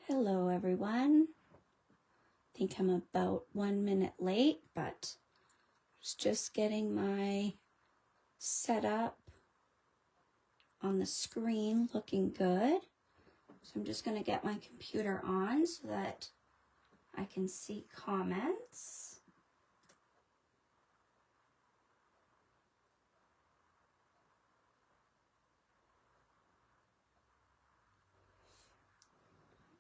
Hello everyone. I think I'm about 1 minute late, but I was just getting my setup on the screen looking good. So I'm just going to get my computer on so that I can see comments.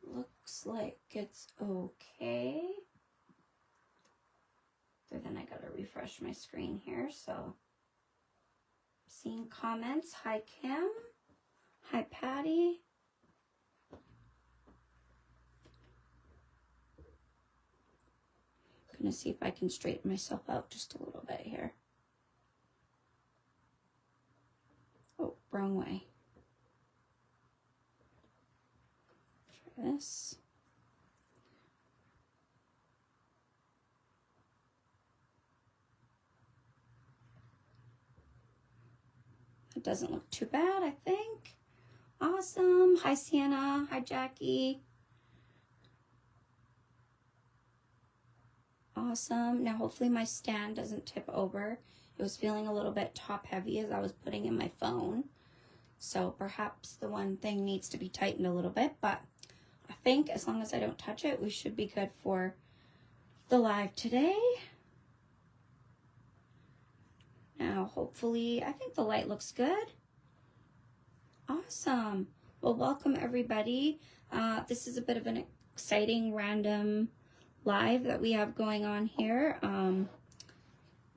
Looks like it's okay. But then I gotta refresh my screen here, so seeing comments. Hi Kim. Hi Patty. I'm gonna see if I can straighten myself out just a little bit here. Oh, wrong way. Try this. It doesn't look too bad, I think. Awesome. Hi Sienna. Hi Jackie. Awesome. Now hopefully my stand doesn't tip over. It was feeling a little bit top heavy as I was putting in my phone. So perhaps the one thing needs to be tightened a little bit, but I think as long as I don't touch it, we should be good for the live today. Now hopefully, I think the light looks good. Awesome. Well, welcome everybody. This is a bit of an exciting random live that we have going on here.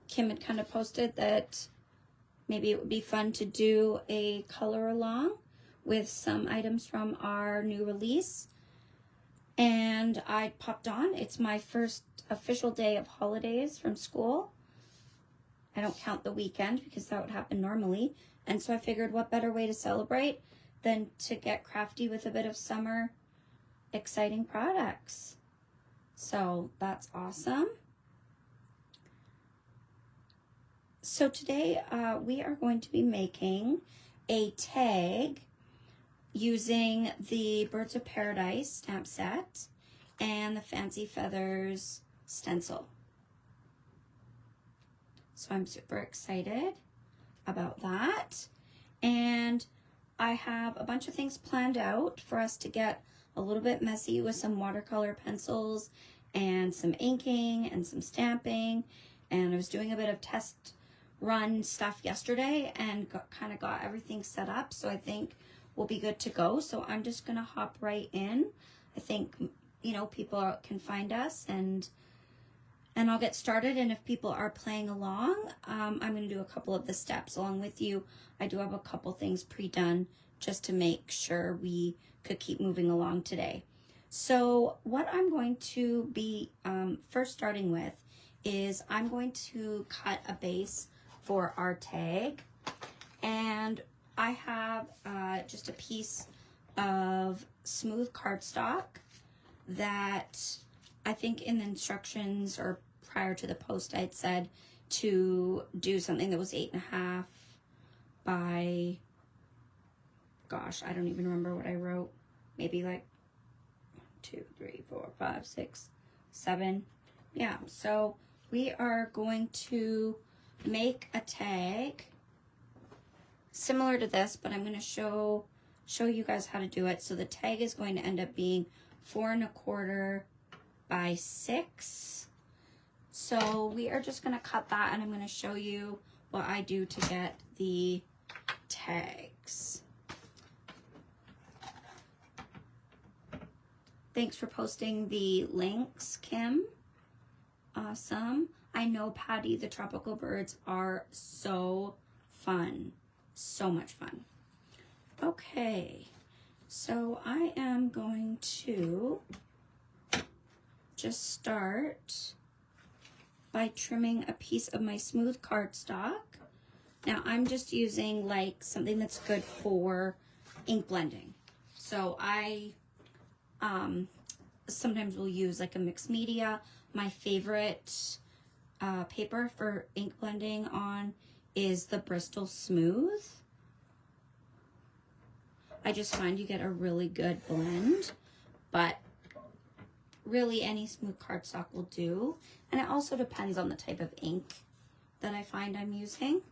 Kim had kind of posted that maybe it would be fun to do a color along with some items from our new release. And I popped on. It's my first official day of holidays from school. I don't count the weekend because that would happen normally. And so I figured what better way to celebrate than to get crafty with a bit of summer exciting products. So that's awesome. So today we are going to be making a tag using the Birds of Paradise stamp set and the Fancy Feathers stencil. So I'm super excited about that. And I have a bunch of things planned out for us to get a little bit messy with some watercolor pencils and some inking and some stamping. And I was doing a bit of test run stuff yesterday and kind of got everything set up. So I think we'll be good to go. So I'm just going to hop right in. I think, you know, people can find us and I'll get started. And if people are playing along, I'm going to do a couple of the steps along with you. I do have a couple things pre-done just to make sure we could keep moving along today. So what I'm going to be first starting with is I'm going to cut a base for our tag. And I have just a piece of smooth cardstock that I think in the instructions or prior to the post I'd said to do something that was 8.5 by, gosh, I don't even remember what I wrote. Maybe like 2, 3, 4, 5, 6, 7. Yeah, so we are going to make a tag similar to this, but I'm going to show you guys how to do it. So the tag is going to end up being 4.25 by 6. So we are just going to cut that, and I'm going to show you what I do to get the tags. Thanks for posting the links, Kim. Awesome. I know, Patty, the tropical birds are so fun. So much fun. Okay, so I am going to just start by trimming a piece of my smooth cardstock. Now I'm just using like something that's good for ink blending. So I sometimes will use like a mixed media. My favorite paper for ink blending on is the Bristol Smooth. I just find you get a really good blend. but really any smooth cardstock will do. And it also depends on the type of ink that I find I'm using.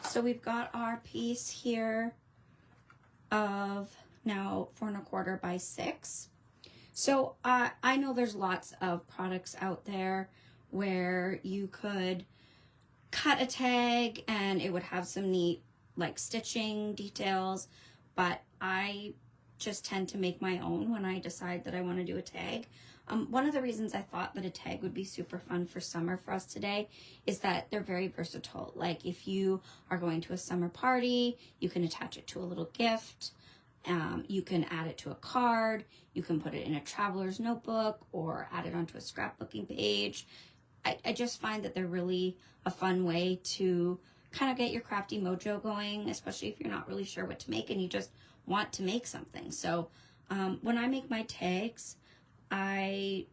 So we've got our piece here of now 4 1/4 by 6. So I know there's lots of products out there where you could cut a tag and it would have some neat like stitching details, but I just tend to make my own when I decide that I want to do a tag. One of the reasons I thought that a tag would be super fun for summer for us today is that they're very versatile. Like if you are going to a summer party, you can attach it to a little gift. You can add it to a card. You can put it in a traveler's notebook or add it onto a scrapbooking page. I just find that they're really a fun way to kind of get your crafty mojo going, especially if you're not really sure what to make and you just want to make something. So when I make my tags, I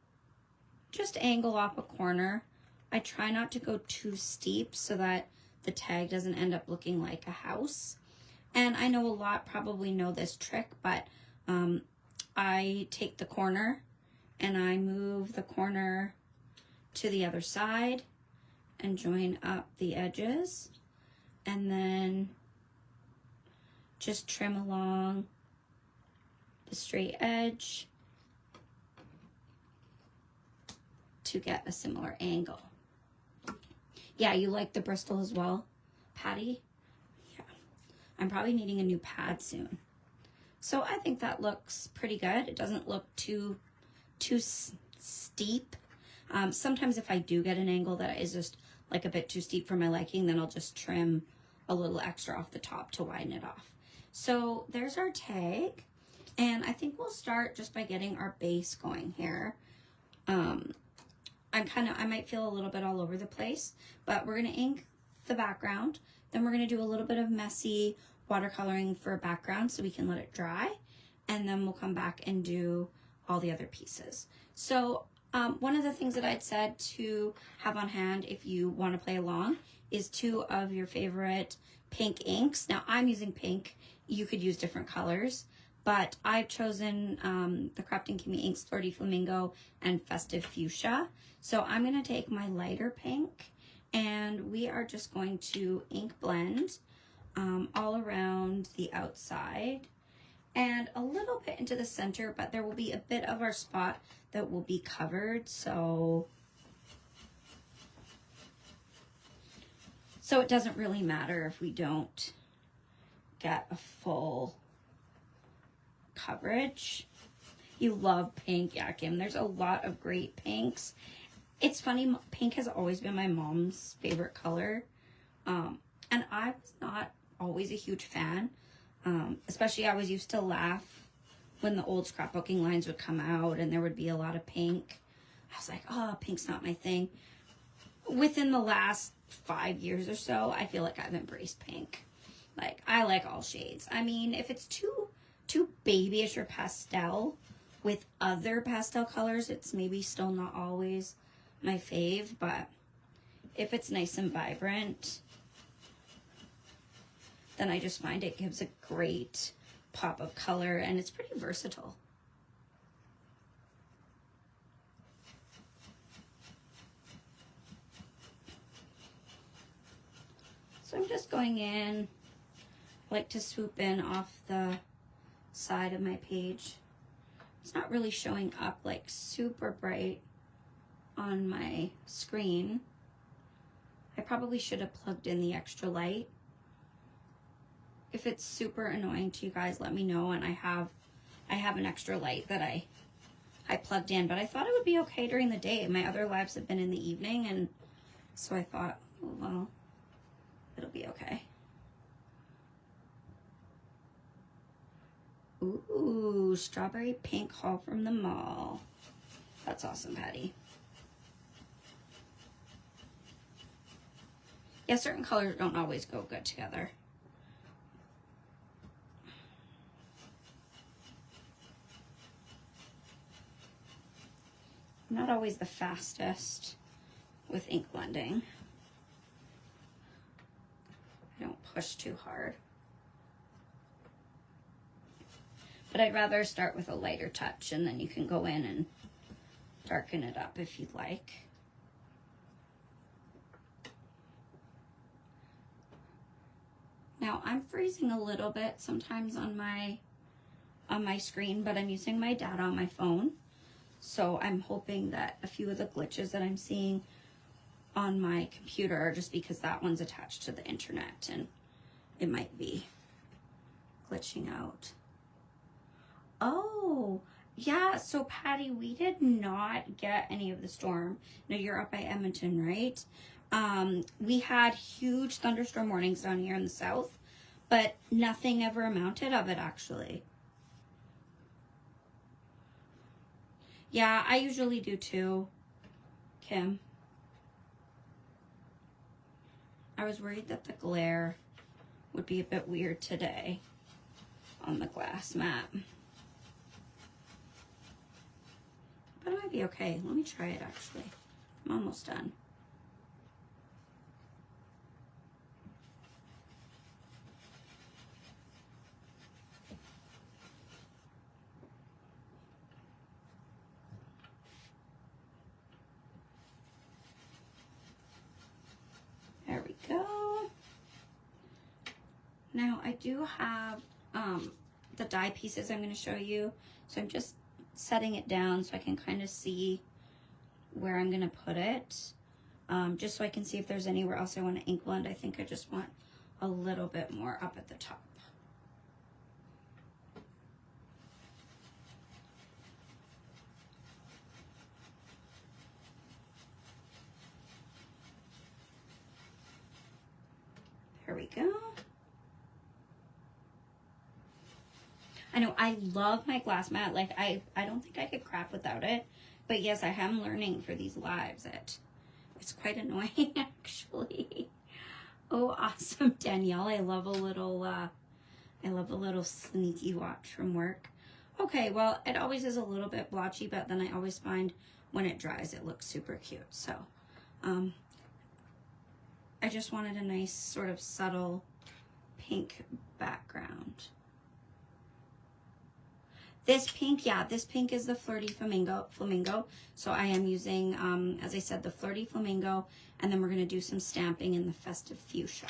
just angle off a corner. I try not to go too steep so that the tag doesn't end up looking like a house. And I know a lot probably know this trick, but I take the corner and I move the corner to the other side and join up the edges, and then just trim along the straight edge to get a similar angle. Yeah, you like the Bristol as well, Patty? Yeah, I'm probably needing a new pad soon. So I think that looks pretty good. It doesn't look too steep. Sometimes if I do get an angle that is just like a bit too steep for my liking, then I'll just trim a little extra off the top to widen it off. So there's our tag, and I think we'll start just by getting our base going here. I might feel a little bit all over the place, but we're gonna ink the background. Then we're gonna do a little bit of messy watercoloring for a background so we can let it dry, and then we'll come back and do all the other pieces. So one of the things that I'd said to have on hand if you want to play along is 2 of your favorite pink inks. Now I'm using pink. You could use different colors, but I've chosen the Kraftin Kimmie inks Flirty Flamingo and Festive Fuchsia. So I'm going to take my lighter pink and we are just going to ink blend all around the outside and a little bit into the center, but there will be a bit of our spot that will be covered. So it doesn't really matter if we don't get a full coverage. You love pink, yeah, Kim. There's a lot of great pinks. It's funny, pink has always been my mom's favorite color. And I was not always a huge fan. Especially I was used to laugh when the old scrapbooking lines would come out and there would be a lot of pink. I was like, oh, pink's not my thing. Within the last 5 years or so, I feel like I've embraced pink. Like, I like all shades. I mean, if it's too babyish or pastel with other pastel colors, it's maybe still not always my fave, but if it's nice and vibrant, then I just find it gives a great pop of color and it's pretty versatile. So I'm just going in, I like to swoop in off the side of my page. It's not really showing up like super bright on my screen. I probably should have plugged in the extra light. If it's super annoying to you guys, let me know, and I have an extra light that I plugged in, but I thought it would be okay during the day. My other lives have been in the evening, and so I thought, oh, well, it'll be okay. Ooh, strawberry pink haul from the mall. That's awesome, Patty. Yeah, certain colors don't always go good together. I'm not always the fastest with ink blending. I don't push too hard. But I'd rather start with a lighter touch, and then you can go in and darken it up if you'd like. Now I'm freezing a little bit sometimes on my screen, but I'm using my data on my phone. So I'm hoping that a few of the glitches that I'm seeing on my computer are just because that one's attached to the internet and it might be glitching out. Oh, yeah. So Patty, we did not get any of the storm. No, you're up by Edmonton, right? We had huge thunderstorm warnings down here in the south, but nothing ever amounted of it actually. Yeah, I usually do too, Kim. I was worried that the glare would be a bit weird today on the glass mat. But it might be okay. Let me try it actually. I'm almost done. There we go. Now I do have the die pieces I'm going to show you. So I'm just setting it down so I can kind of see where I'm going to put it. Just so I can see if there's anywhere else I want to ink blend. I think I just want a little bit more up at the top. There we go. I know I love my glass mat. Like I don't think I could craft without it. But yes, I am learning for these lives. It's quite annoying actually. Oh, awesome, Danielle. I love a little sneaky watch from work. Okay, well, it always is a little bit blotchy, but then I always find when it dries, it looks super cute. So, I just wanted a nice sort of subtle pink background. This pink, yeah, this pink is the Flirty Flamingo. So I am using, as I said, the Flirty Flamingo, and then we're going to do some stamping in the Festive Fuchsia.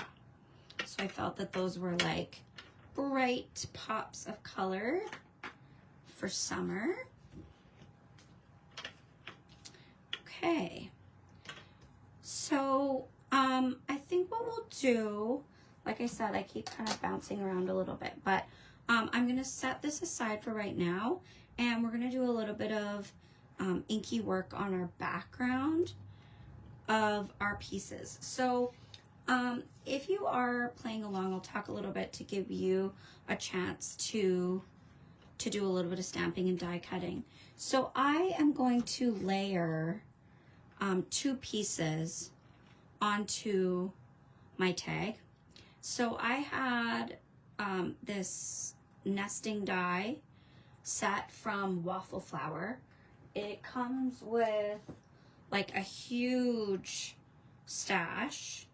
So I felt that those were like bright pops of color for summer. Okay. So, I think what we'll do, like I said, I keep kind of bouncing around a little bit, but I'm going to set this aside for right now, and we're going to do a little bit of inky work on our background of our pieces. So if you are playing along, I'll talk a little bit to give you a chance to do a little bit of stamping and die cutting. So I am going to layer 2 pieces onto my tag. So I had this nesting die set from Waffle Flower. It comes with like a huge stash.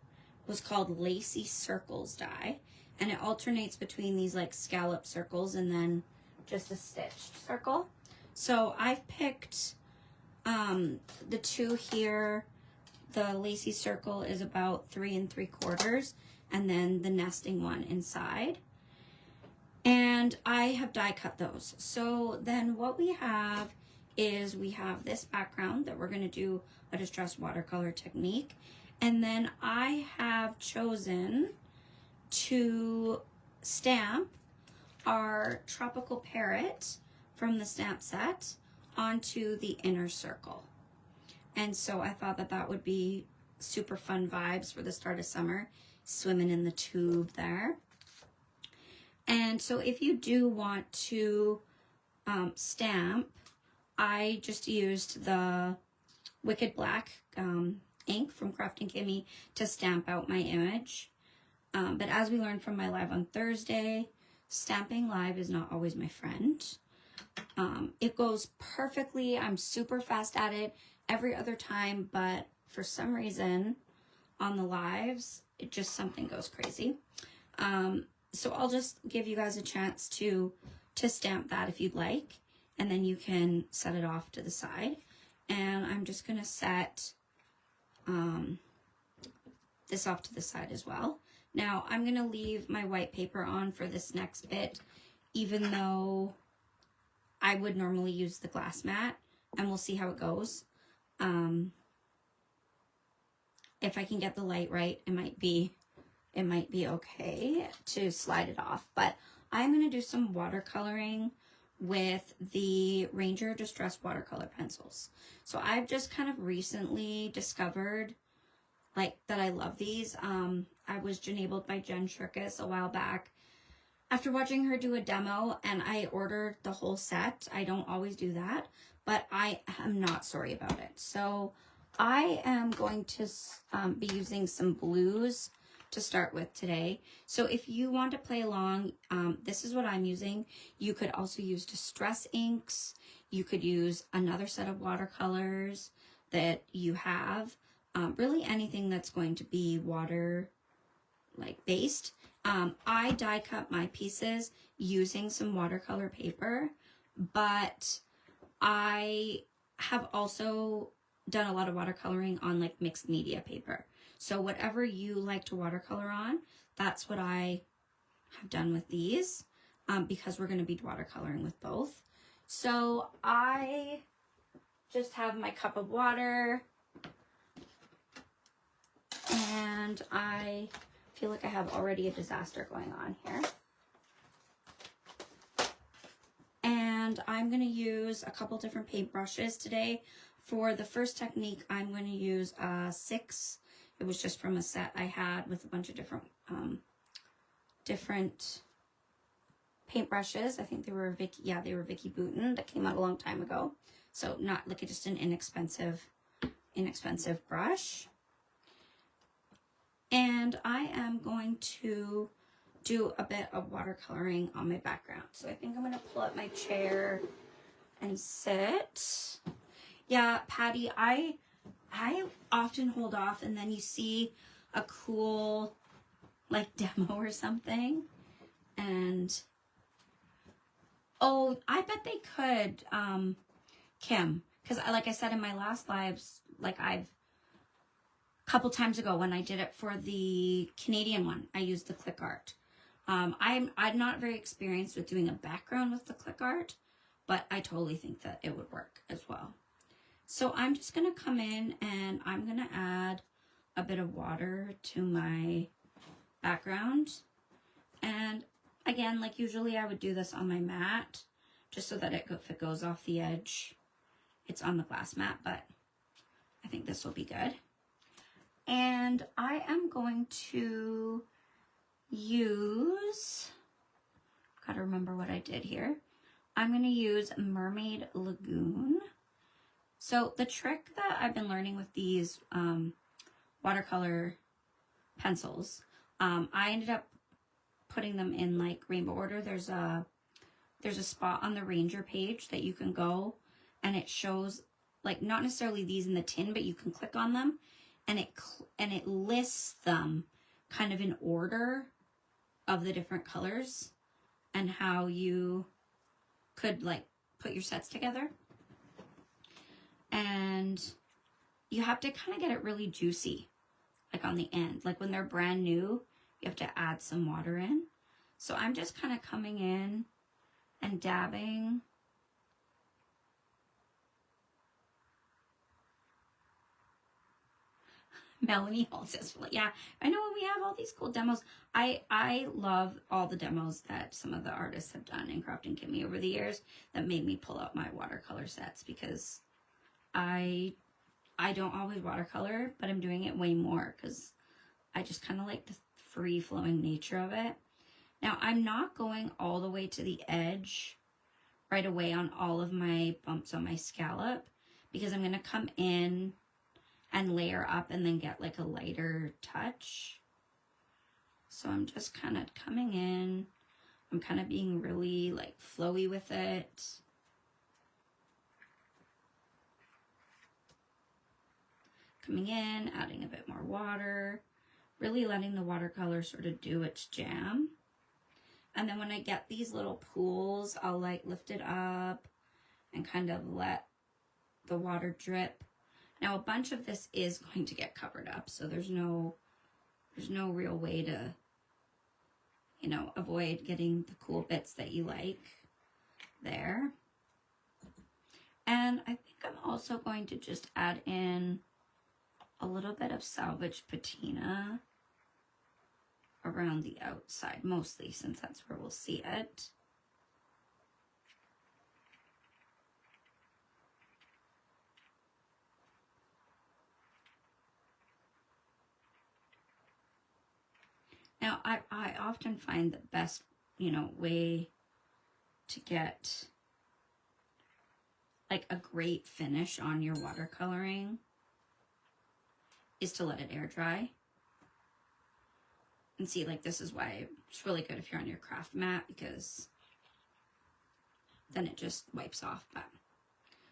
It was called Lacy Circles die, and it alternates between these like scallop circles and then just a stitched circle. So I've picked the 2 here. The Lacy Circle is about 3 3/4, and then the nesting one inside. And I have die cut those. So then what we have is we have this background that we're going to do a Distress Watercolor technique. And then I have chosen to stamp our Tropical Parrot from the stamp set onto the inner circle. And so I thought that that would be super fun vibes for the start of summer, swimming in the tube there. And so if you do want to stamp, I just used the Wicked Black ink from Kraftin Kimmie to stamp out my image. But as we learned from my live on Thursday, stamping live is not always my friend. It goes perfectly. I'm super fast at it every other time, but for some reason on the lives, it just something goes crazy. So I'll just give you guys a chance to to stamp that if you'd like, and then you can set it off to the side. And I'm just gonna set this off to the side as well. Now I'm gonna leave my white paper on for this next bit, even though I would normally use the glass mat, and we'll see how it goes. If I can get the light right, it might be okay to slide it off. But I'm gonna do some watercoloring with the Ranger Distress Watercolor Pencils. So I've just kind of recently discovered like that I love these. I was enabled by Jen Shirkus a while back after watching her do a demo, and I ordered the whole set. I don't always do that, but I am not sorry about it. So I am going to be using some blues to start with today. So if you want to play along, this is what I'm using. You could also use Distress inks. You could use another set of watercolors that you have. Really anything that's going to be water like based. I die cut my pieces using some watercolor paper, but I have also done a lot of watercoloring on like mixed media paper. So whatever you like to watercolor on, that's what I have done with these, because we're going to be watercoloring with both. So I just have my cup of water, and I feel like I have already a disaster going on here. And I'm going to use a couple different paint brushes today. For the first technique, I'm going to use 6. It was just from a set I had with a bunch of different paint brushes. I think they were Vicky Bouton that came out a long time ago. So not like just an inexpensive brush. And I am going to do a bit of watercoloring on my background. So I think I'm going to pull up my chair and sit. Yeah, Patty, I often hold off, and then you see a cool like demo or something, and oh, I bet they could, Kim, because like I said in my last lives, like I've couple times ago when I did it for the Canadian one, I used the click art. I'm not very experienced with doing a background with the click art, but I totally think that it would work as well. So I'm just gonna come in and I'm gonna add a bit of water to my background. And again, like usually I would do this on my mat, just so that if it goes off the edge, it's on the glass mat, but I think this will be good. And I am going to use, gotta remember what I did here. I'm gonna use Mermaid Lagoon. So the trick that I've been learning with these watercolor pencils, I ended up putting them in like rainbow order. There's a spot on the Ranger page that you can go, and it shows like not necessarily these in the tin, but you can click on them, and it lists them kind of in order of the different colors and how you could like put your sets together. And you have to kind of get it really juicy, like on the end. Like when they're brand new, you have to add some water in. So I'm just kind of coming in and dabbing. Melanie Hall says, yeah, I know we have all these cool demos. I love all the demos that some of the artists have done in Kraftin Kimmie over the years that made me pull out my watercolor sets, because I don't always watercolor, but I'm doing it way more because I just kind of like the free-flowing nature of it. Now, I'm not going all the way to the edge right away on all of my bumps on my scallop, because I'm going to come in and layer up and then get like a lighter touch. So I'm just kind of coming in. I'm kind of being really like flowy with it. Coming in, adding a bit more water, really letting the watercolor sort of do its jam. And then when I get these little pools, I'll like lift it up and kind of let the water drip. Now a bunch of this is going to get covered up, so there's no real way to, you know, avoid getting the cool bits that you like there. And I think I'm also going to just add in a little bit of salvage patina around the outside, mostly since that's where we'll see it. Now, I often find the best, you know, way to get like a great finish on your watercoloring is to let it air dry. And see, like, this is why it's really good if you're on your craft mat, because then it just wipes off. But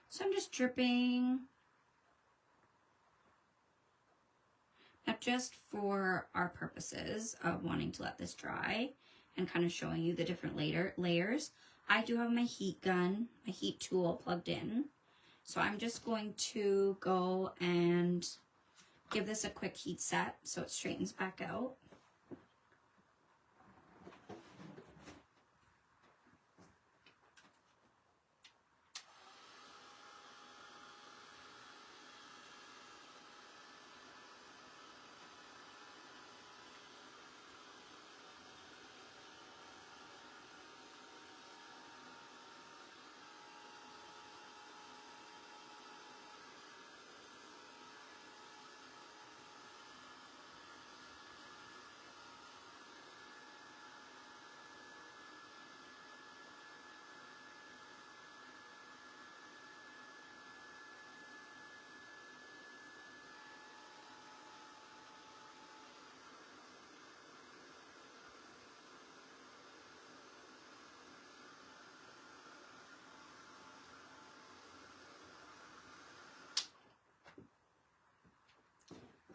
so I'm just dripping. Now, just for our purposes of wanting to let this dry and kind of showing you the different layers, I do have my heat gun, my heat tool plugged in. So I'm just going to go and give this a quick heat set so it straightens back out.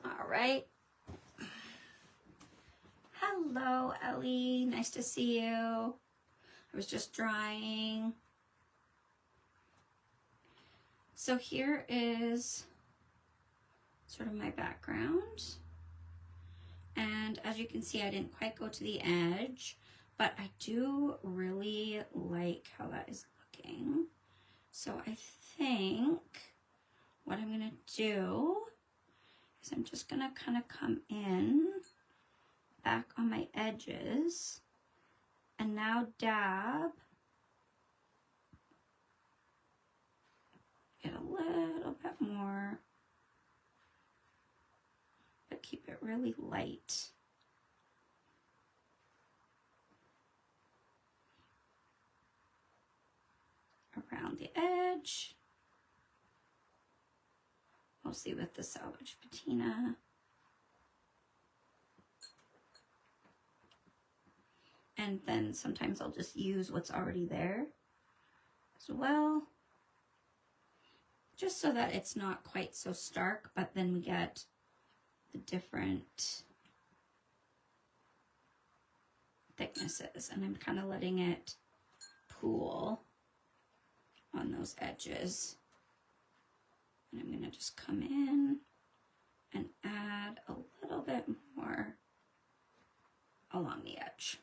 All right. Hello, Ellie. Nice to see you. I was just drying. So here is sort of my background. And as you can see, I didn't quite go to the edge, but I do really like how that is looking. So I think what I'm gonna do is I'm just gonna kind of come in back on my edges and now dab it a little bit more, but keep it really light. Around the edge, mostly with the salvage patina. And then sometimes I'll just use what's already there as well, just so that it's not quite so stark, but then we get the different thicknesses, and I'm kind of letting it pool on those edges. And I'm going to just come in and add a little bit more along the edge.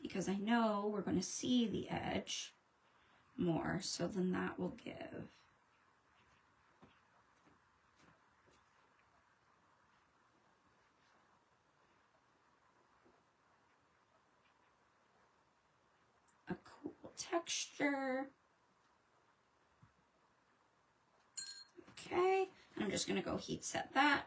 Because I know we're going to see the edge more, so then that will give a cool texture. Okay, I'm just going to go heat set that.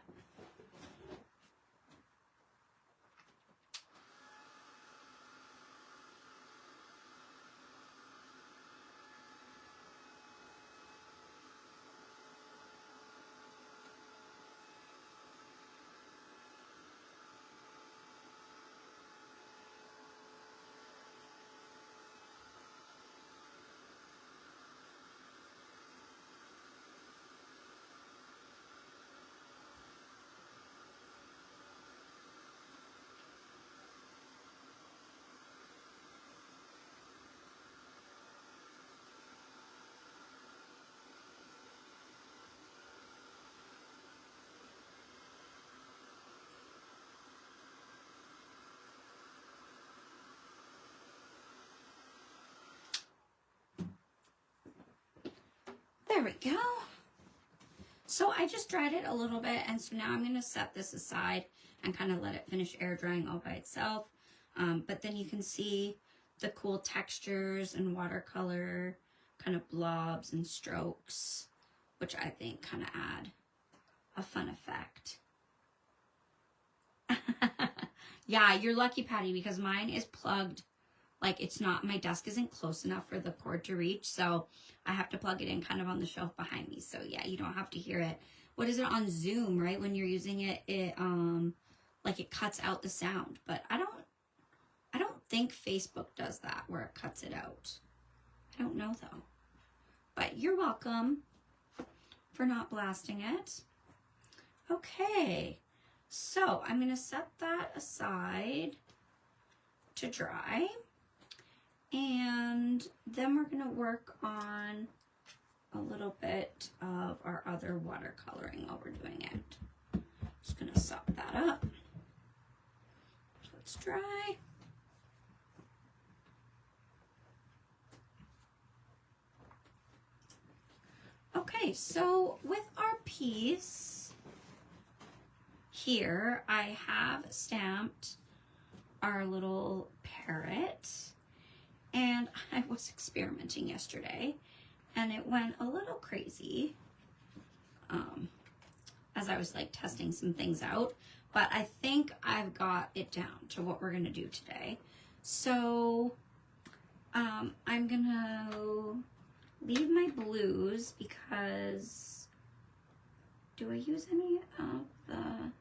There we go. So I just dried it a little bit, and so now I'm going to set this aside and kind of let it finish air drying all by itself. But then you can see the cool textures and watercolor kind of blobs and strokes, which I think kind of add a fun effect. Yeah, you're lucky, Patty, because mine is plugged. Like, it's not, my desk isn't close enough for the cord to reach, so I have to plug it in kind of on the shelf behind me. So yeah, you don't have to hear it. What is it on Zoom, right? When you're using it, like it cuts out the sound. But I don't think Facebook does that where it cuts it out. I don't know though. But you're welcome for not blasting it. Okay, so I'm gonna set that aside to dry. And then we're gonna work on a little bit of our other watercoloring while we're doing it. Just gonna sop that up. So it's dry. Okay, so with our piece here, I have stamped our little parrot. And I was experimenting yesterday, and it went a little crazy as I was like testing some things out. But I think I've got it down to what we're gonna do today. So I'm gonna leave my blues because do I use any of the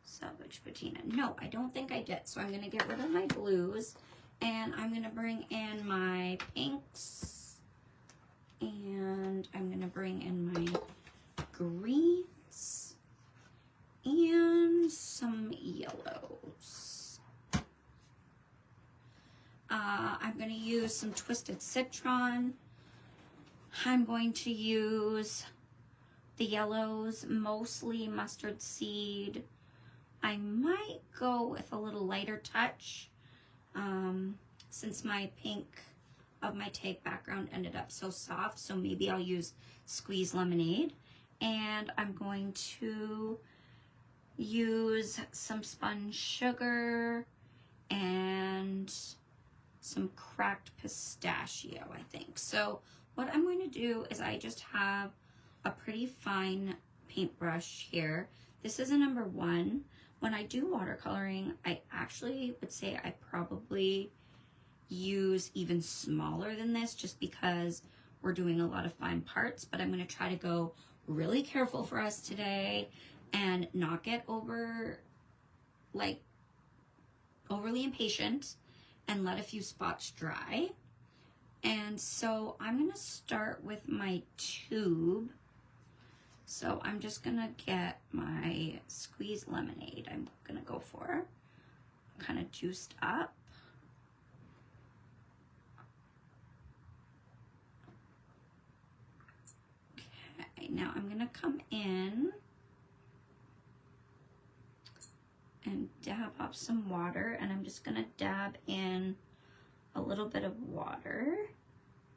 Salvage Patina? No, I don't think I did. So I'm gonna get rid of my blues. And I'm going to bring in my pinks, and I'm going to bring in my greens, and some yellows. I'm going to use some Twisted Citron. I'm going to use the yellows, mostly mustard seed. I might go with a little lighter touch. Since my pink of my tag background ended up so soft, so maybe I'll use Squeeze Lemonade. And I'm going to use some spun sugar and some cracked pistachio, I think. So what I'm going to do is I just have a pretty fine paintbrush here. This is a number 1. When I do watercoloring, I actually would say I probably use even smaller than this just because we're doing a lot of fine parts, but I'm going to try to go really careful for us today and not get overly impatient and let a few spots dry. And so I'm going to start with my tube. So I'm just gonna get my Squeeze Lemonade. I'm gonna go for kind of juiced up. Okay, now I'm gonna come in and dab up some water, and I'm just gonna dab in a little bit of water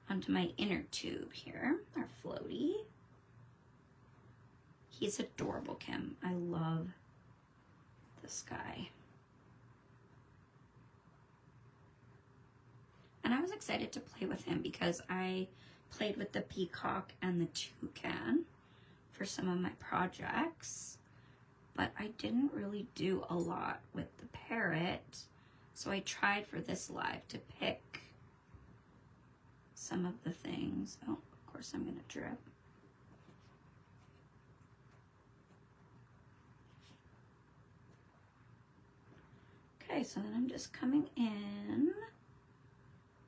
onto my inner tube here, our floaty. He's adorable, Kim. I love this guy. And I was excited to play with him because I played with the peacock and the toucan for some of my projects, but I didn't really do a lot with the parrot. So I tried for this live to pick some of the things. Oh, of course I'm gonna drip. Okay, so then I'm just coming in,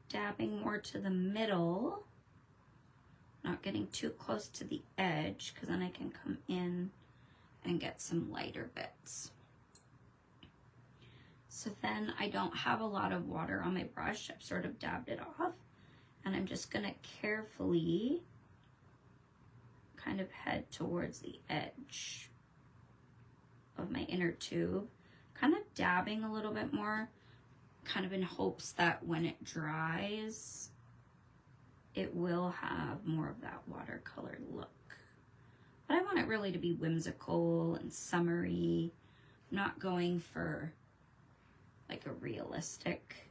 dabbing more to the middle, not getting too close to the edge, because then I can come in and get some lighter bits. So then I don't have a lot of water on my brush. I've sort of dabbed it off, and I'm just gonna carefully kind of head towards the edge of my inner tube, kind of dabbing a little bit more, kind of in hopes that when it dries, it will have more of that watercolor look. But I want it really to be whimsical and summery, not going for like a realistic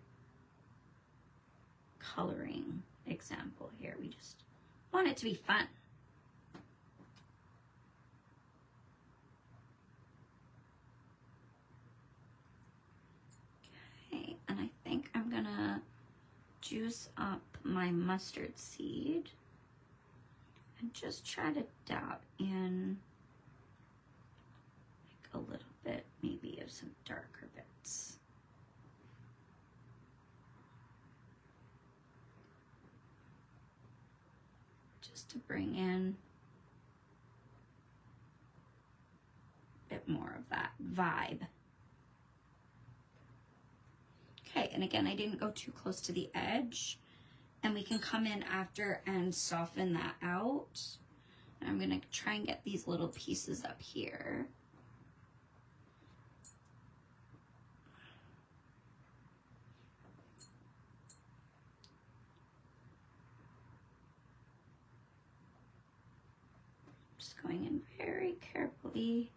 coloring example here. We just want it to be fun. Okay, and I think I'm gonna juice up my mustard seed and just try to dab in like a little bit maybe of some darker bits. Just to bring in a bit more of that vibe. Okay, and again, I didn't go too close to the edge, and we can come in after and soften that out. And I'm gonna try and get these little pieces up here. Just going in very carefully.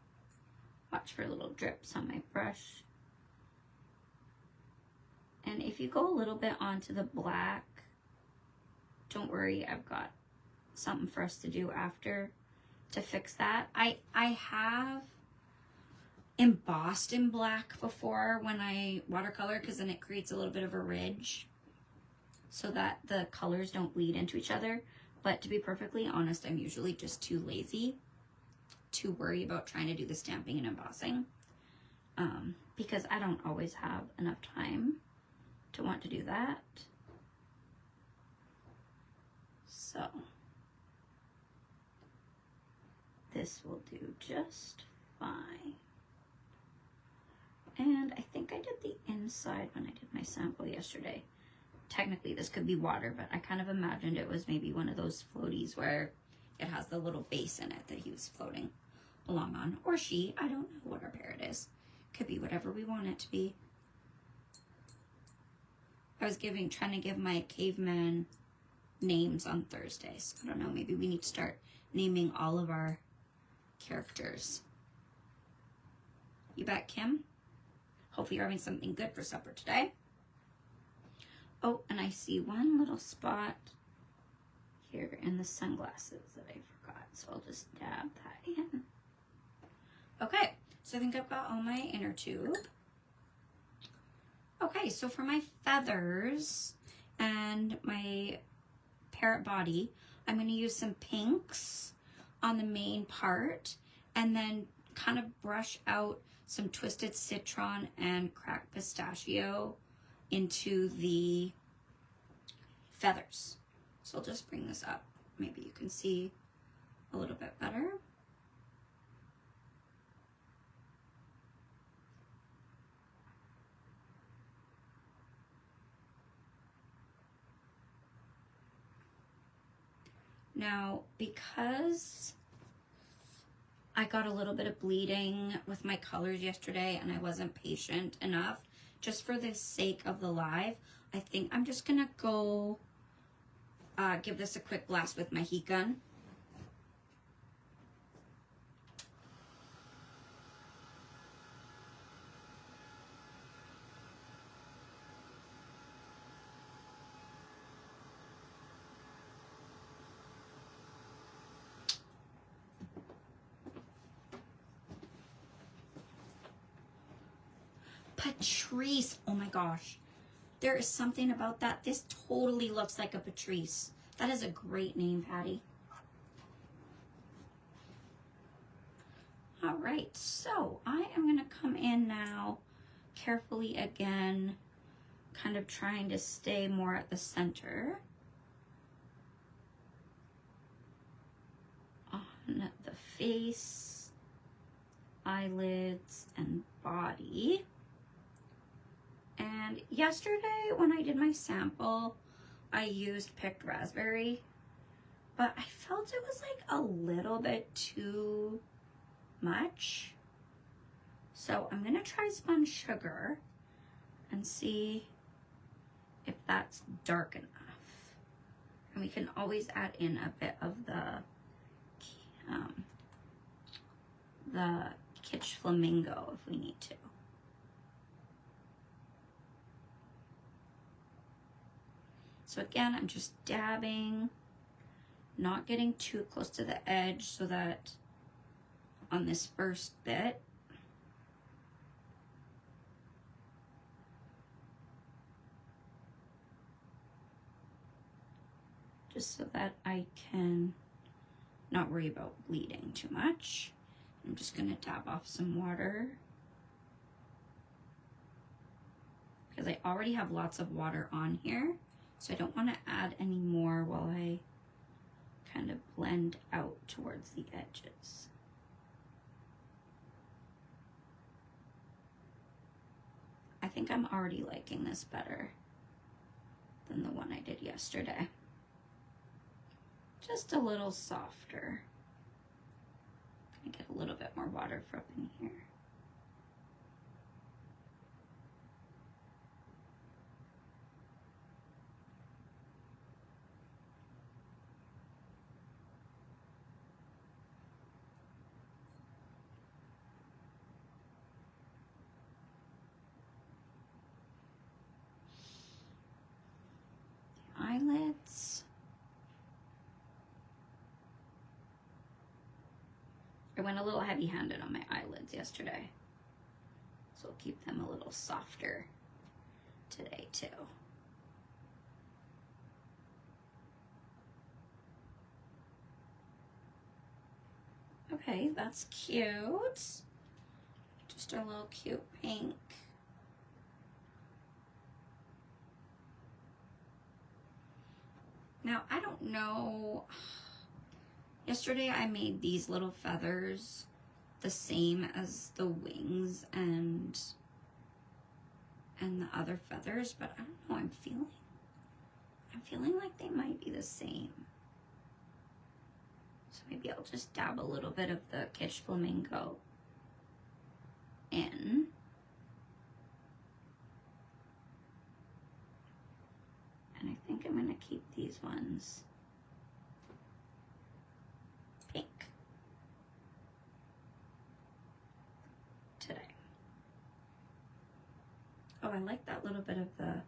Watch for little drips on my brush. And if you go a little bit onto the black, don't worry, I've got something for us to do after to fix that. I have embossed in black before when I watercolor, because then it creates a little bit of a ridge so that the colors don't bleed into each other. But to be perfectly honest, I'm usually just too lazy to worry about trying to do the stamping and embossing, because I don't always have enough time to want to do that. So this will do just fine. And I think I did the inside when I did my sample yesterday. Technically this could be water, but I kind of imagined it was maybe one of those floaties where it has the little base in it that he was floating along on, or she, I don't know what our parrot is. Could be whatever we want it to be. I was trying to give my caveman names on Thursdays. I don't know, maybe we need to start naming all of our characters. You bet, Kim. Hopefully you're having something good for supper today. Oh, and I see one little spot here in the sunglasses that I forgot, so I'll just dab that in. Okay, so I think I've got all my inner tube. Okay, so for my feathers and my parrot body, I'm going to use some pinks on the main part and then kind of brush out some twisted citron and cracked pistachio into the feathers. So I'll just bring this up. Maybe you can see a little bit better. Now, because I got a little bit of bleeding with my colors yesterday and I wasn't patient enough, just for the sake of the live, I think I'm just gonna go give this a quick blast with my heat gun. Patrice, oh my gosh. There is something about that. This totally looks like a Patrice. That is a great name, Patty. All right, so I am gonna come in now carefully again, kind of trying to stay more at the center on the face, eyelids, and body. And yesterday when I did my sample, I used picked raspberry, but I felt it was like a little bit too much. So I'm gonna try spun sugar and see if that's dark enough. And we can always add in a bit of the Kitsch Flamingo if we need to. So again, I'm just dabbing, not getting too close to the edge so that on this first bit, just so that I can not worry about bleeding too much. I'm just gonna dab off some water because I already have lots of water on here. So I don't want to add any more while I kind of blend out towards the edges. I think I'm already liking this better than the one I did yesterday. Just a little softer. I'm gonna get a little bit more water from in here. Eyelids. I went a little heavy-handed on my eyelids yesterday, so I'll keep them a little softer today too. Okay, that's cute. Just a little cute pink. Now, I don't know, yesterday I made these little feathers the same as the wings and the other feathers, but I don't know, I'm feeling like they might be the same. So maybe I'll just dab a little bit of the Kitsch Flamingo in. And I think I'm gonna keep these ones pink today. Oh, I like that little bit of the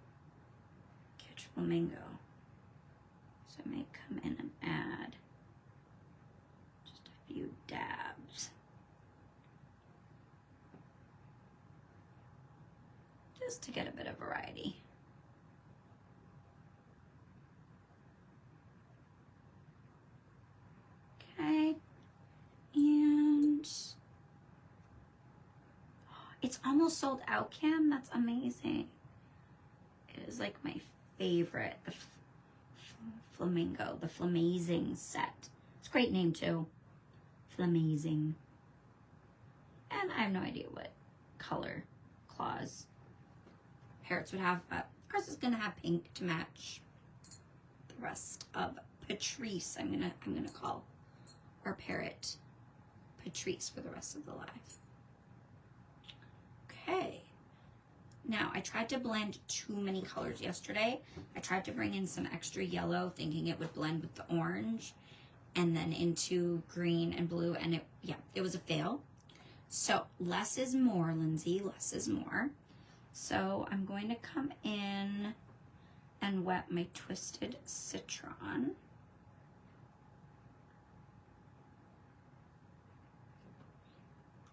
Kitsch Flamingo. So I may come in and add just a few dabs. Just to get a bit of variety. Okay, and it's almost sold out, Kim. That's amazing. It is like my favorite, the Flamingo, the Flamazing set. It's a great name too, Flamazing. And I have no idea what color claws parrots would have, but of course it's gonna have pink to match the rest of Patrice. I'm gonna call our parrot Patrice for the rest of the life. Okay. Now, I tried to blend too many colors yesterday. I tried to bring in some extra yellow, thinking it would blend with the orange, and then into green and blue, and it was a fail. So, less is more, Lindsay, less is more. So, I'm going to come in and wet my Twisted Citron.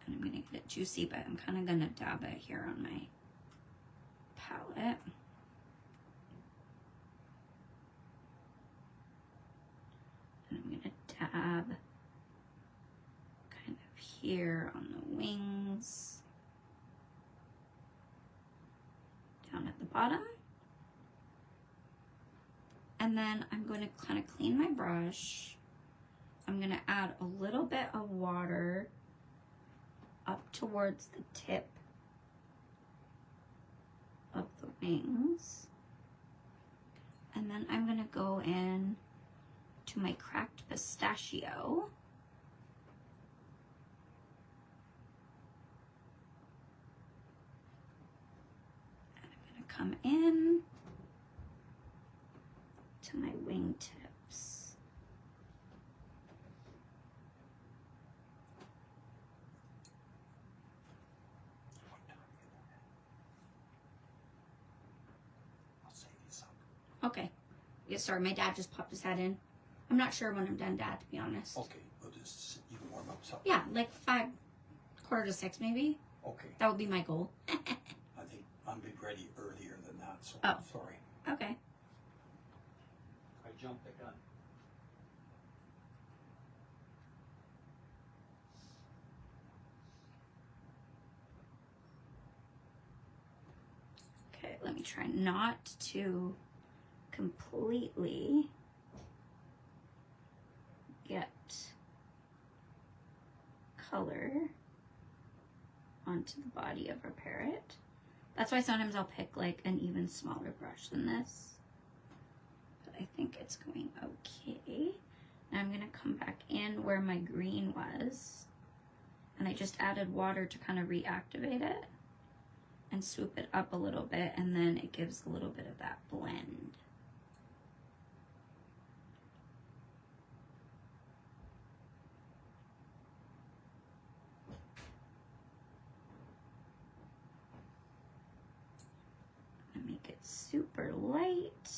And I'm gonna get it juicy, but I'm kind of gonna dab it here on my palette. And I'm gonna dab kind of here on the wings, down at the bottom. And then I'm going to kind of clean my brush. I'm gonna add a little bit of water up towards the tip of the wings. And then I'm gonna go in to my cracked pistachio. And I'm gonna come in to my wingtip. Okay. Yeah, sorry, my dad just popped his head in. I'm not sure when I'm done, Dad, to be honest. Okay, we'll just, you can warm up something. Yeah, like 5, quarter to 6 maybe. Okay. That would be my goal. I think I'm be ready earlier than that, so Oh. I'm sorry. Okay. I jumped the gun. Okay, let me try not to completely get color onto the body of our parrot. That's why sometimes I'll pick like an even smaller brush than this. But I think it's going okay. Now I'm gonna come back in where my green was, and I just added water to kind of reactivate it and swoop it up a little bit, and then it gives a little bit of that blend. Make it super light,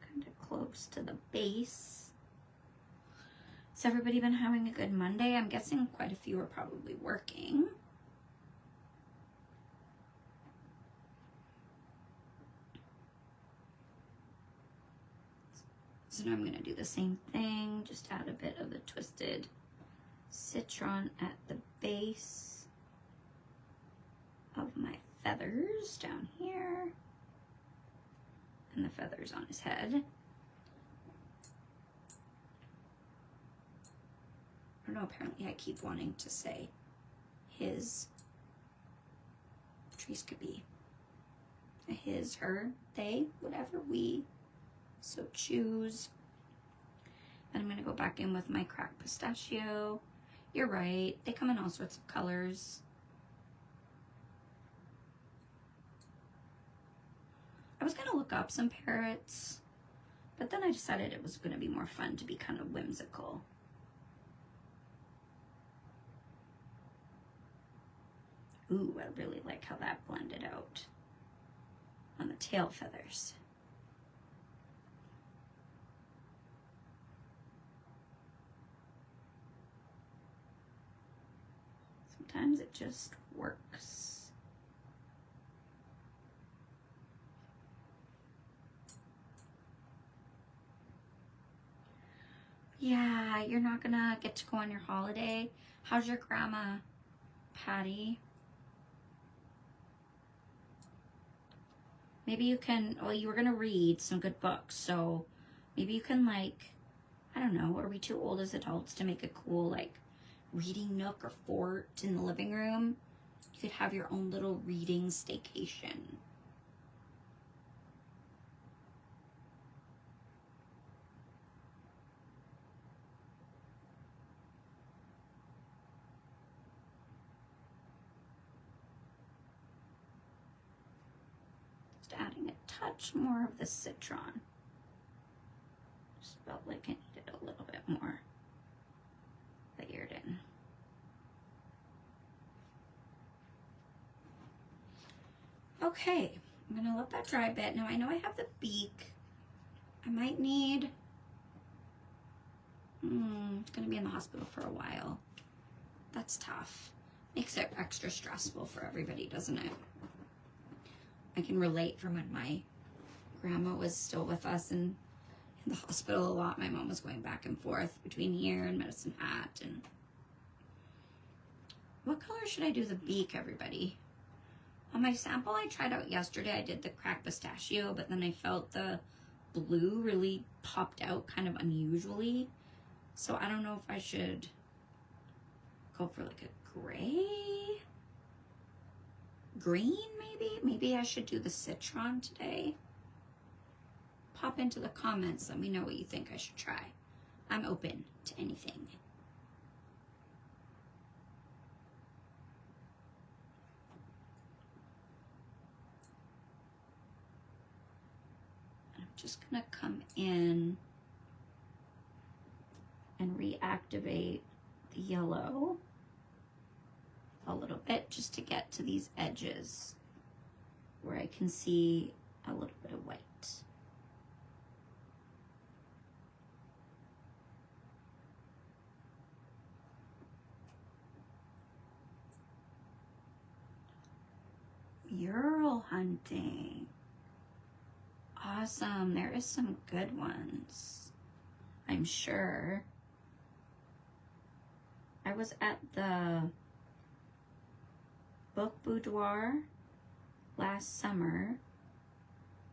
kind of close to the base. Has everybody been having a good Monday? I'm guessing quite a few are probably working. So now I'm going to do the same thing, just add a bit of the twisted citron at the base of my feathers down here, and the feathers on his head. I don't know, apparently I keep wanting to say his. Trees could be a his, her, they, whatever we so choose. And I'm going to go back in with my cracked pistachio. You're right, they come in all sorts of colors. I was going to look up some parrots, but then I decided it was going to be more fun to be kind of whimsical. Ooh, I really like how that blended out on the tail feathers. Sometimes it just works. Yeah, you're not gonna get to go on your holiday. How's your grandma, Patty? Maybe you can, well, you were gonna read some good books, so maybe you can, like, I don't know, are we too old as adults to make a cool, like, reading nook or fort in the living room? You could have your own little reading staycation. Adding a touch more of the citron. Just felt like I needed a little bit more layered in. Okay, I'm gonna let that dry a bit. Now I know I have the beak. I might need, it's gonna be in the hospital for a while. That's tough. Makes it extra stressful for everybody, doesn't it? I can relate from when my grandma was still with us and in the hospital a lot. My mom was going back and forth between here and Medicine Hat. And what color should I do the beak, everybody? On my sample I tried out yesterday, I did the cracked pistachio, but then I felt the blue really popped out kind of unusually. So I don't know if I should go for like a gray? Green, maybe? Maybe I should do the citron today. Pop into the comments, let me know what you think I should try. I'm open to anything. I'm just gonna come in and reactivate the yellow a little bit just to get to these edges where I can see a little bit of white. Mural hunting. Awesome. There is some good ones, I'm sure. I was at the Book Boudoir last summer,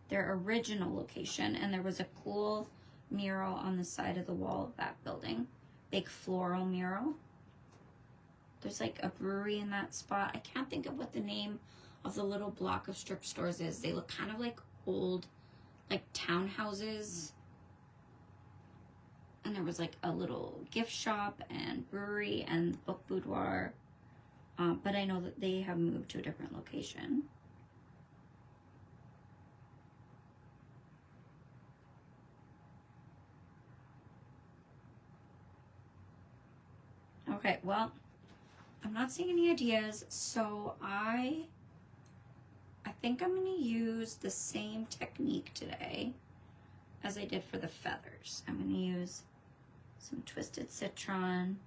their original location, and there was a cool mural on the side of the wall of that building. Big floral mural. There's like a brewery in that spot. I can't think of what the name of the little block of strip stores is. They look kind of like old, like townhouses. And there was like a little gift shop and brewery and Book Boudoir. But I know that they have moved to a different location. Okay, well, I'm not seeing any ideas, so I think I'm going to use the same technique today as I did for the feathers. I'm going to use some twisted citron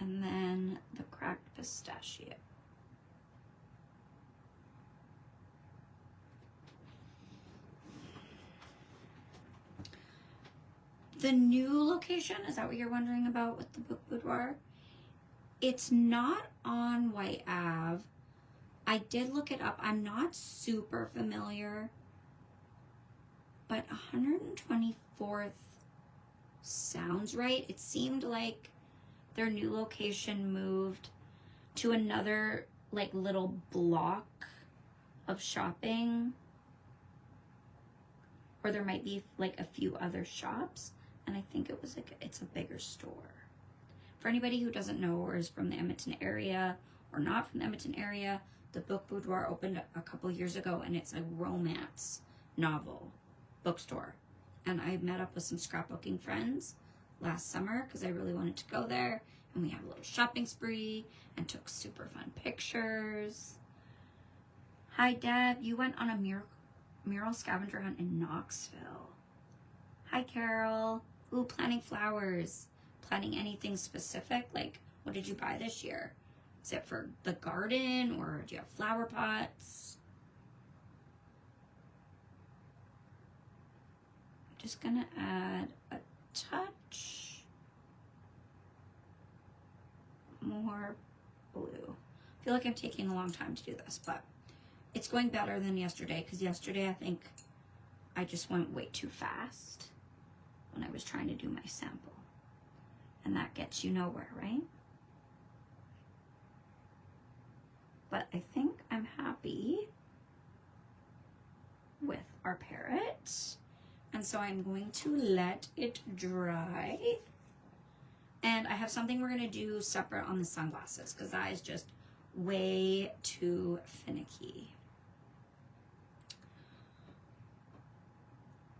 and then the cracked pistachio. The new location, is that what you're wondering about with the Book Boudoir? It's not on White Ave. I did look it up. I'm not super familiar, but 124th sounds right. It seemed like their new location moved to another like little block of shopping, or there might be like a few other shops, and I think it was like it's a bigger store. For anybody who doesn't know or is from the Edmonton area or not from the Edmonton area, the Book Boudoir opened a couple years ago, and it's a romance novel bookstore. And I met up with some scrapbooking friends last summer because I really wanted to go there, and we had a little shopping spree and took super fun pictures. Hi Deb, you went on a mural scavenger hunt in Knoxville. Hi Carol. Ooh, planting flowers. Planting anything specific? Like, what did you buy this year? Is it for the garden, or do you have flower pots? I'm just gonna add a touch more blue. I feel like I'm taking a long time to do this, but it's going better than yesterday, because yesterday I think I just went way too fast when I was trying to do my sample. And that gets you nowhere, right? But I think I'm happy with our parrot. And so I'm going to let it dry. And I have something we're gonna do separate on the sunglasses, because that is just way too finicky.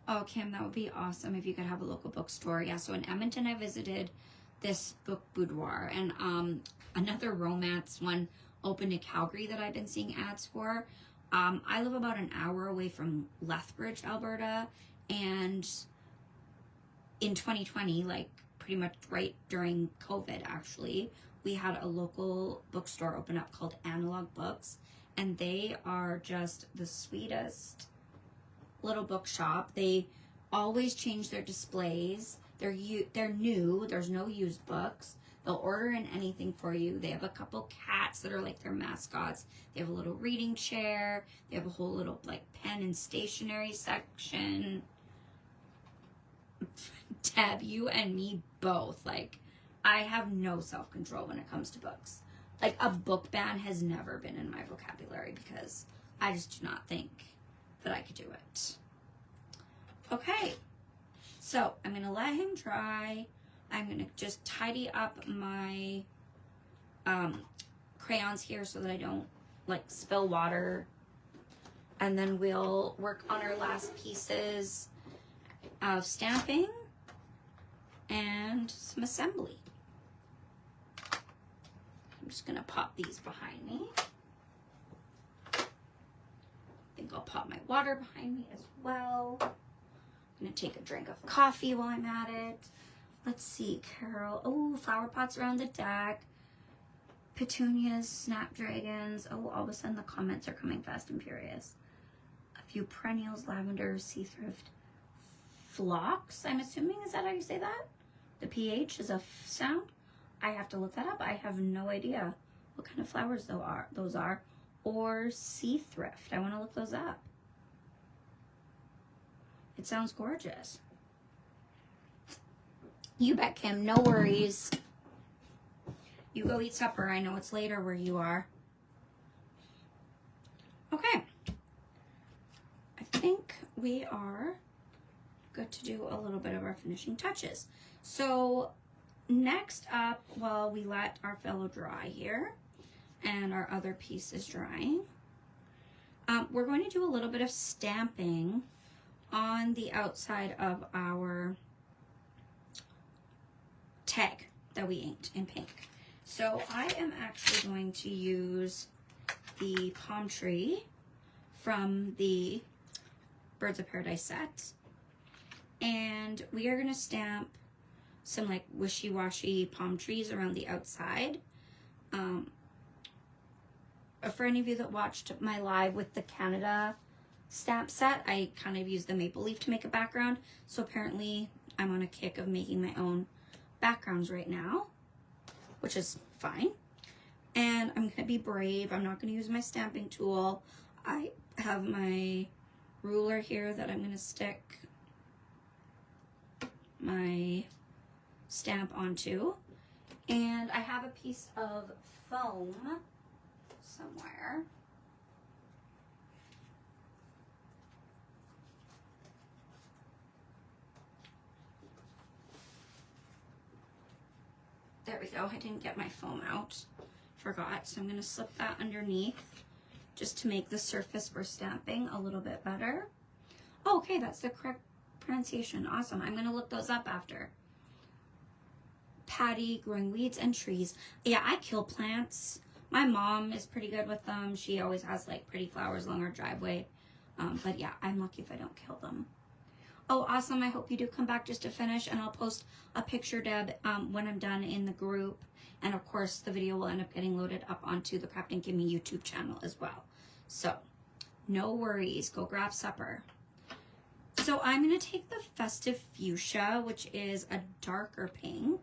Oh, Kim, that would be awesome if you could have a local bookstore. Yeah, so in Edmonton, I visited this Book Boudoir, and another romance one opened in Calgary that I've been seeing ads for. I live about an hour away from Lethbridge, Alberta, and in 2020, like pretty much right during COVID actually, we had a local bookstore open up called Analog Books, and they are just the sweetest little bookshop. They always change their displays. They're new. There's no used books. They'll order in anything for you. They have a couple cats that are like their mascots. They have a little reading chair. They have a whole little like pen and stationery section. Deb, you and me both. Like, I have no self-control when it comes to books. Like, a book ban has never been in my vocabulary because I just do not think that I could do it. Okay, so I'm gonna let him dry. I'm gonna just tidy up my crayons here so that I don't like spill water, and then we'll work on our last pieces of stamping and some assembly. I'm just gonna pop these behind me. think I'll pop my water behind me as well. I'm gonna take a drink of coffee while I'm at it. Let's see, Carol. Oh, flower pots around the deck. Petunias, snapdragons. Oh, all of a sudden the comments are coming fast and furious. A few perennials, lavender, sea thrift, phlox, I'm assuming. Is that how you say that? The PH is a sound. I have to look that up. I have no idea what kind of flowers those are. Or sea thrift. I want to look those up. It sounds gorgeous. You bet, Kim. No worries. You go eat supper. I know it's later where you are. Okay. I think we are good to do a little bit of our finishing touches. So next up, while we let our fellow dry here and our other piece is drying, we're going to do a little bit of stamping on the outside of our tag that we inked in pink. So I am actually going to use the palm tree from the Birds of Paradise set. And we are going to stamp some like wishy-washy palm trees around the outside. For any of you that watched my live with the Canada stamp set, I kind of used the maple leaf to make a background. So apparently I'm on a kick of making my own backgrounds right now, which is fine. And I'm going to be brave. I'm not going to use my stamping tool. I have my ruler here that I'm going to stick my stamp onto. And I have a piece of foam somewhere. There we go. I didn't get my foam out. Forgot. So I'm going to slip that underneath just to make the surface we're stamping a little bit better. Oh, okay, that's the correct pronunciation. Awesome. I'm going to look those up after. Patty, growing weeds and trees. Yeah, I kill plants. My mom is pretty good with them. She always has like pretty flowers along our driveway. But yeah, I'm lucky if I don't kill them. Oh, awesome. I hope you do come back just to finish, and I'll post a picture, Deb, when I'm done in the group. And of course, the video will end up getting loaded up onto the Kraftin Kimmie YouTube channel as well. So no worries. Go grab supper. So I'm going to take the Festive Fuchsia, which is a darker pink.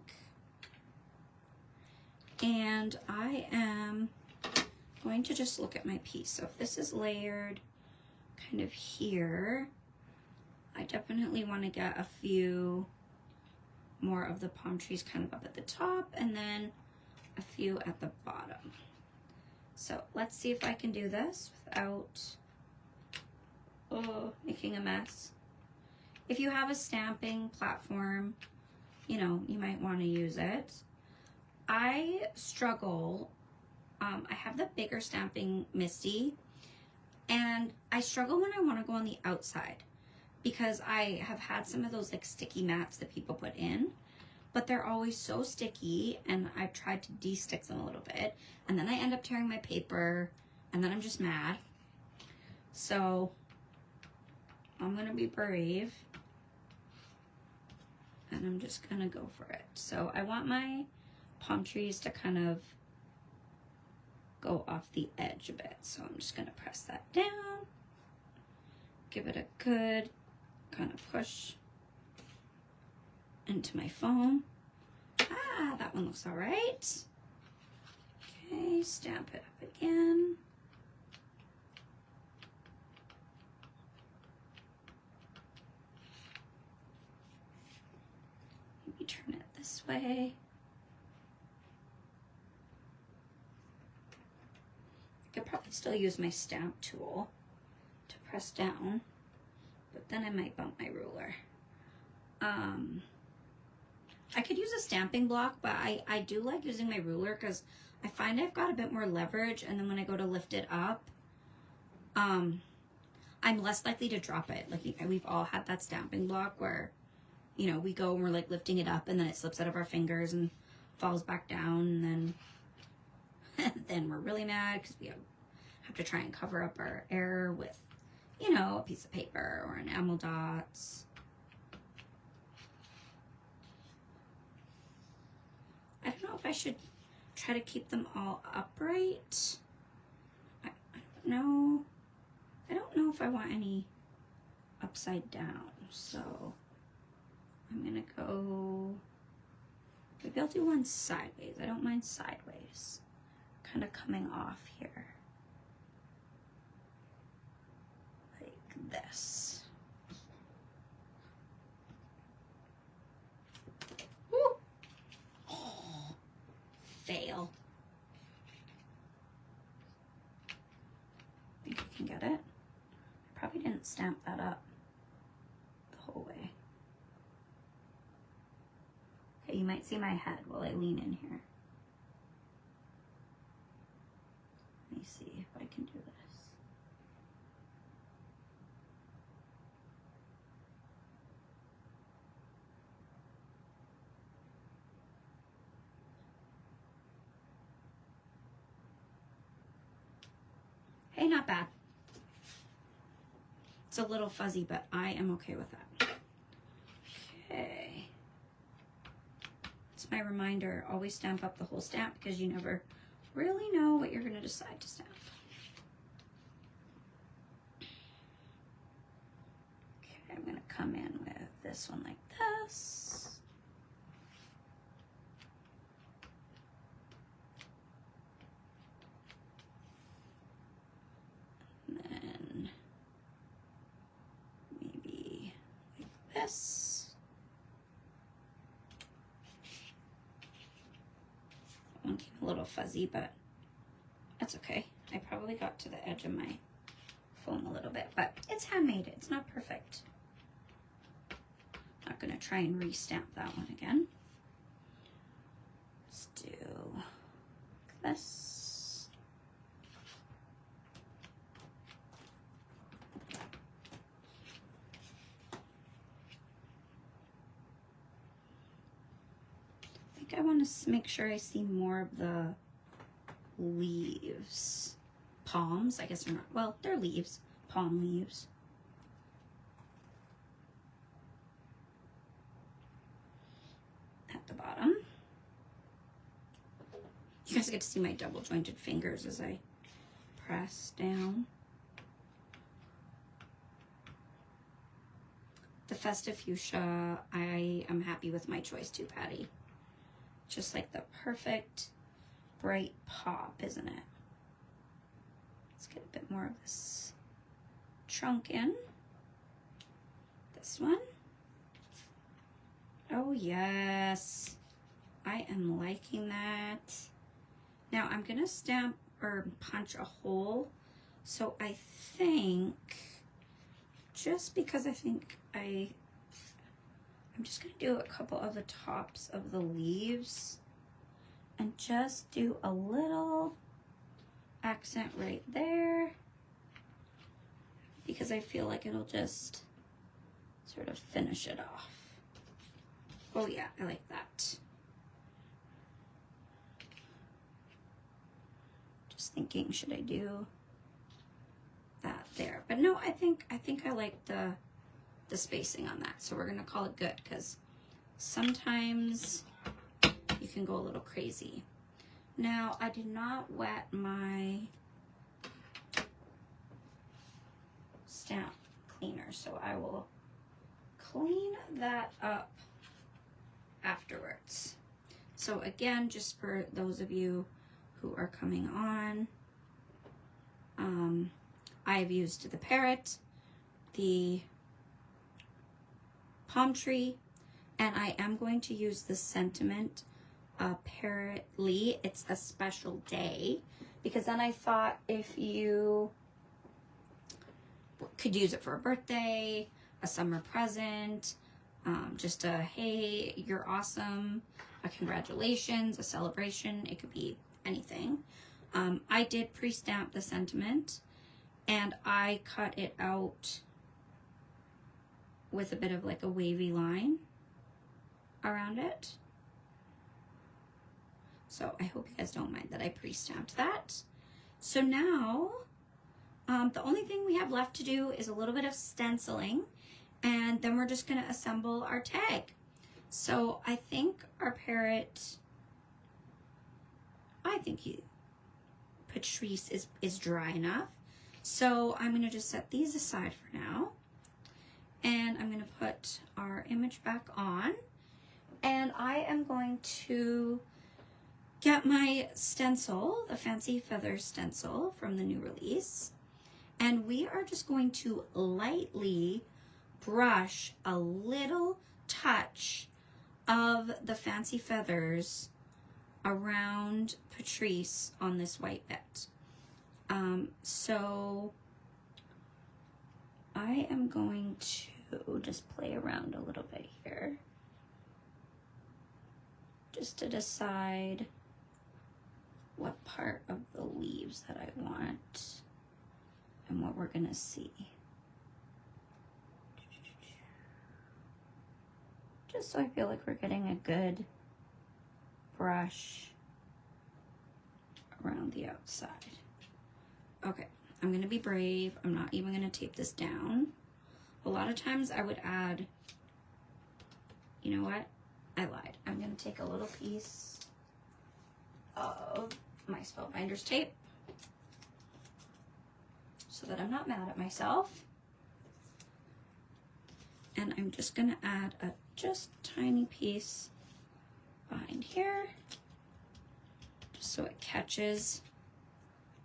And I am going to just look at my piece. So if this is layered kind of here, I definitely want to get a few more of the palm trees kind of up at the top and then a few at the bottom. So let's see if I can do this without making a mess. If you have a stamping platform, you know, you might want to use it. I struggle. I have the bigger stamping Misty, and I struggle when I want to go on the outside because I have had some of those like sticky mats that people put in, but they're always so sticky, and I've tried to de-stick them a little bit, and then I end up tearing my paper, and then I'm just mad. So I'm gonna be brave, and I'm just gonna go for it. So I want my palm trees to kind of go off the edge a bit. So I'm just gonna press that down, give it a good kind of push into my foam. Ah, that one looks all right. Okay, stamp it up again. Maybe turn it this way. I could probably still use my stamp tool to press down, but then I might bump my ruler. I could use a stamping block, but I do like using my ruler because I find I've got a bit more leverage, and then when I go to lift it up, I'm less likely to drop it. Like, we've all had that stamping block where, you know, we go and we're like lifting it up and then it slips out of our fingers and falls back down, and then then we're really mad because we have to try and cover up our error with you know, a piece of paper or enamel dots. I don't know if I should try to keep them all upright. I don't know. I don't know if I want any upside down, so I'm gonna go, maybe I'll do one sideways. I don't mind sideways, kind of coming off here like this. Woo. Oh, fail. Think I can get it? I probably didn't stamp that up the whole way. Okay, you might see my head while I lean in here. Let me see if I can do this. Hey, not bad. It's a little fuzzy, but I am okay with that. Okay. It's my reminder, always stamp up the whole stamp because you never really know what you're going to decide to stamp. Okay, I'm going to come in with this one like this. And then maybe like this. That one came a little fuzzy, but that's okay. I probably got to the edge of my foam a little bit, but it's handmade. It's not perfect. Not gonna try and re-stamp that one again. Let's do this. I want to make sure I see more of the leaves. Palms, I guess they're not, well, they're leaves, palm leaves. At the bottom. You guys get to see my double jointed fingers as I press down. The festive fuchsia, I am happy with my choice too, Patty. Just like the perfect bright pop, isn't it? Let's get a bit more of this trunk in. This one. Oh yes, I am liking that. Now I'm gonna stamp or punch a hole. So I think, just because I think I'm just gonna do a couple of the tops of the leaves and just do a little accent right there because I feel like it'll just sort of finish it off. Oh yeah, I like that. Just thinking, should I do that there? But no, I think I like the spacing on that, so we're gonna call it good because sometimes you can go a little crazy. Now I did not wet my stamp cleaner, so I will clean that up afterwards. So again, just for those of you who are coming on, I've used the parrot, the palm tree, and I am going to use the sentiment A-parrot-ly. It's a special day, because then I thought if you could use it for a birthday, a summer present, just a hey, you're awesome, a congratulations, a celebration. It could be anything. I did pre-stamp the sentiment and I cut it out with a bit of like a wavy line around it. So I hope you guys don't mind that I pre-stamped that. So now The only thing we have left to do is a little bit of stenciling, and then we're just gonna assemble our tag. So I think our parrot, Patrice is dry enough. So I'm gonna just set these aside for now. And I'm gonna put our image back on. And I am going to get my stencil, the Fancy Feathers stencil from the new release. And we are just going to lightly brush a little touch of the Fancy Feathers around Patrice on this white bit. So I am going to just play around a little bit here, just to decide what part of the leaves that I want and what we're gonna see. Just so I feel like we're getting a good brush around the outside. Okay, I'm gonna be brave. I'm not even gonna tape this down. A lot of times I would add, you know what? I lied. I'm gonna take a little piece of my Spellbinders tape so that I'm not mad at myself. And I'm just gonna add a just tiny piece behind here, just so it catches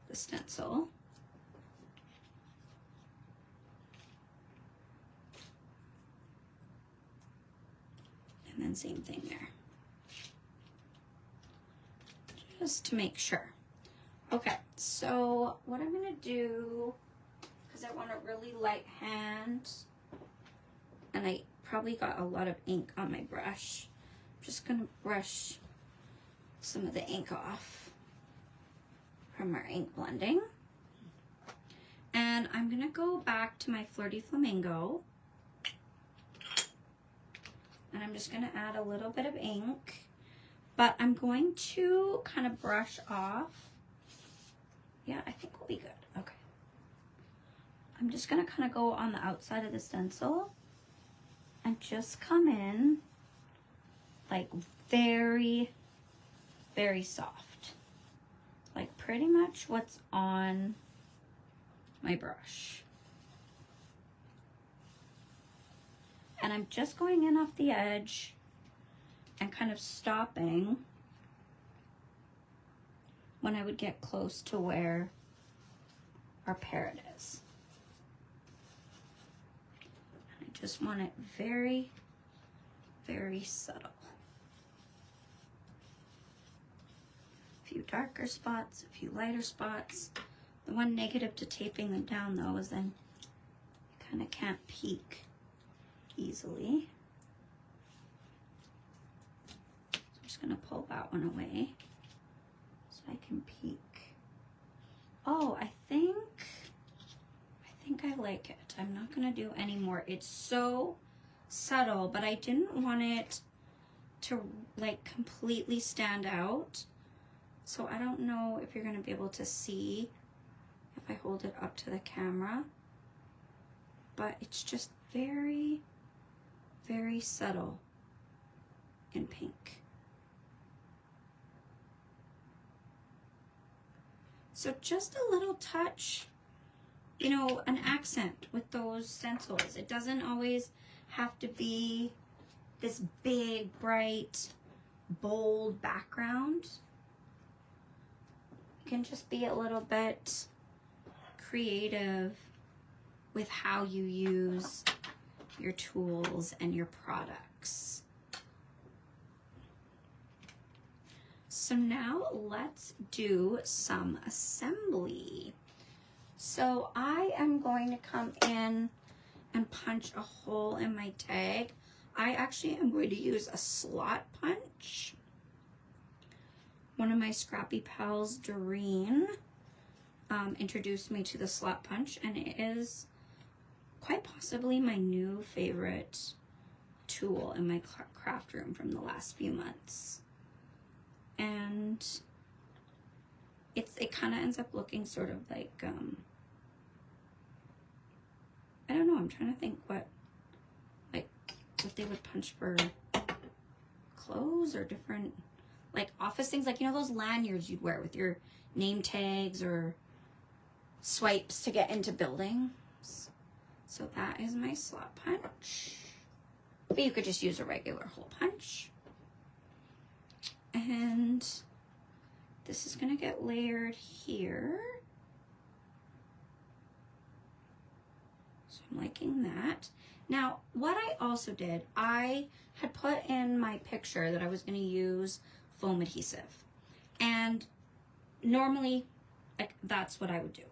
the stencil. And then same thing there, just to make sure. Okay, so what I'm gonna do, because I want a really light hand, and I probably got a lot of ink on my brush, I'm just gonna brush some of the ink off from our ink blending. And I'm gonna go back to my Flirty Flamingo, and I'm just gonna add a little bit of ink, but I'm going to kind of brush off. Yeah, I think we'll be good. Okay. I'm just gonna kind of go on the outside of the stencil and just come in like very, very soft. Like pretty much what's on my brush. And I'm just going in off the edge and kind of stopping when I would get close to where our parrot is. And I just want it very, very subtle. A few darker spots, a few lighter spots. The one negative to taping them down though is then you kind of can't peek easily. So I'm just gonna pull that one away so I can peek. Oh, I think I like it. I'm not gonna do any more. It's so subtle, but I didn't want it to like completely stand out. So I don't know if you're gonna be able to see if I hold it up to the camera, but it's just very, very subtle in pink. So just a little touch, you know, an accent with those stencils. It doesn't always have to be this big, bright, bold background. It can just be a little bit creative with how you use your tools and your products. So now let's do some assembly. So I am going to come in and punch a hole in my tag. I actually am going to use a slot punch. One of my scrappy pals, Doreen, introduced me to the slot punch, and it is quite possibly my new favorite tool in my craft room from the last few months. And it kind of ends up looking sort of like I don't know, I'm trying to think what they would punch for clothes or different, like office things, like, you know, those lanyards you'd wear with your name tags or swipes to get into buildings. So that is my slot punch. But you could just use a regular hole punch. And this is gonna get layered here. So I'm liking that. Now, what I also did, I had put in my picture that I was gonna use foam adhesive. And normally, like, that's what I would do.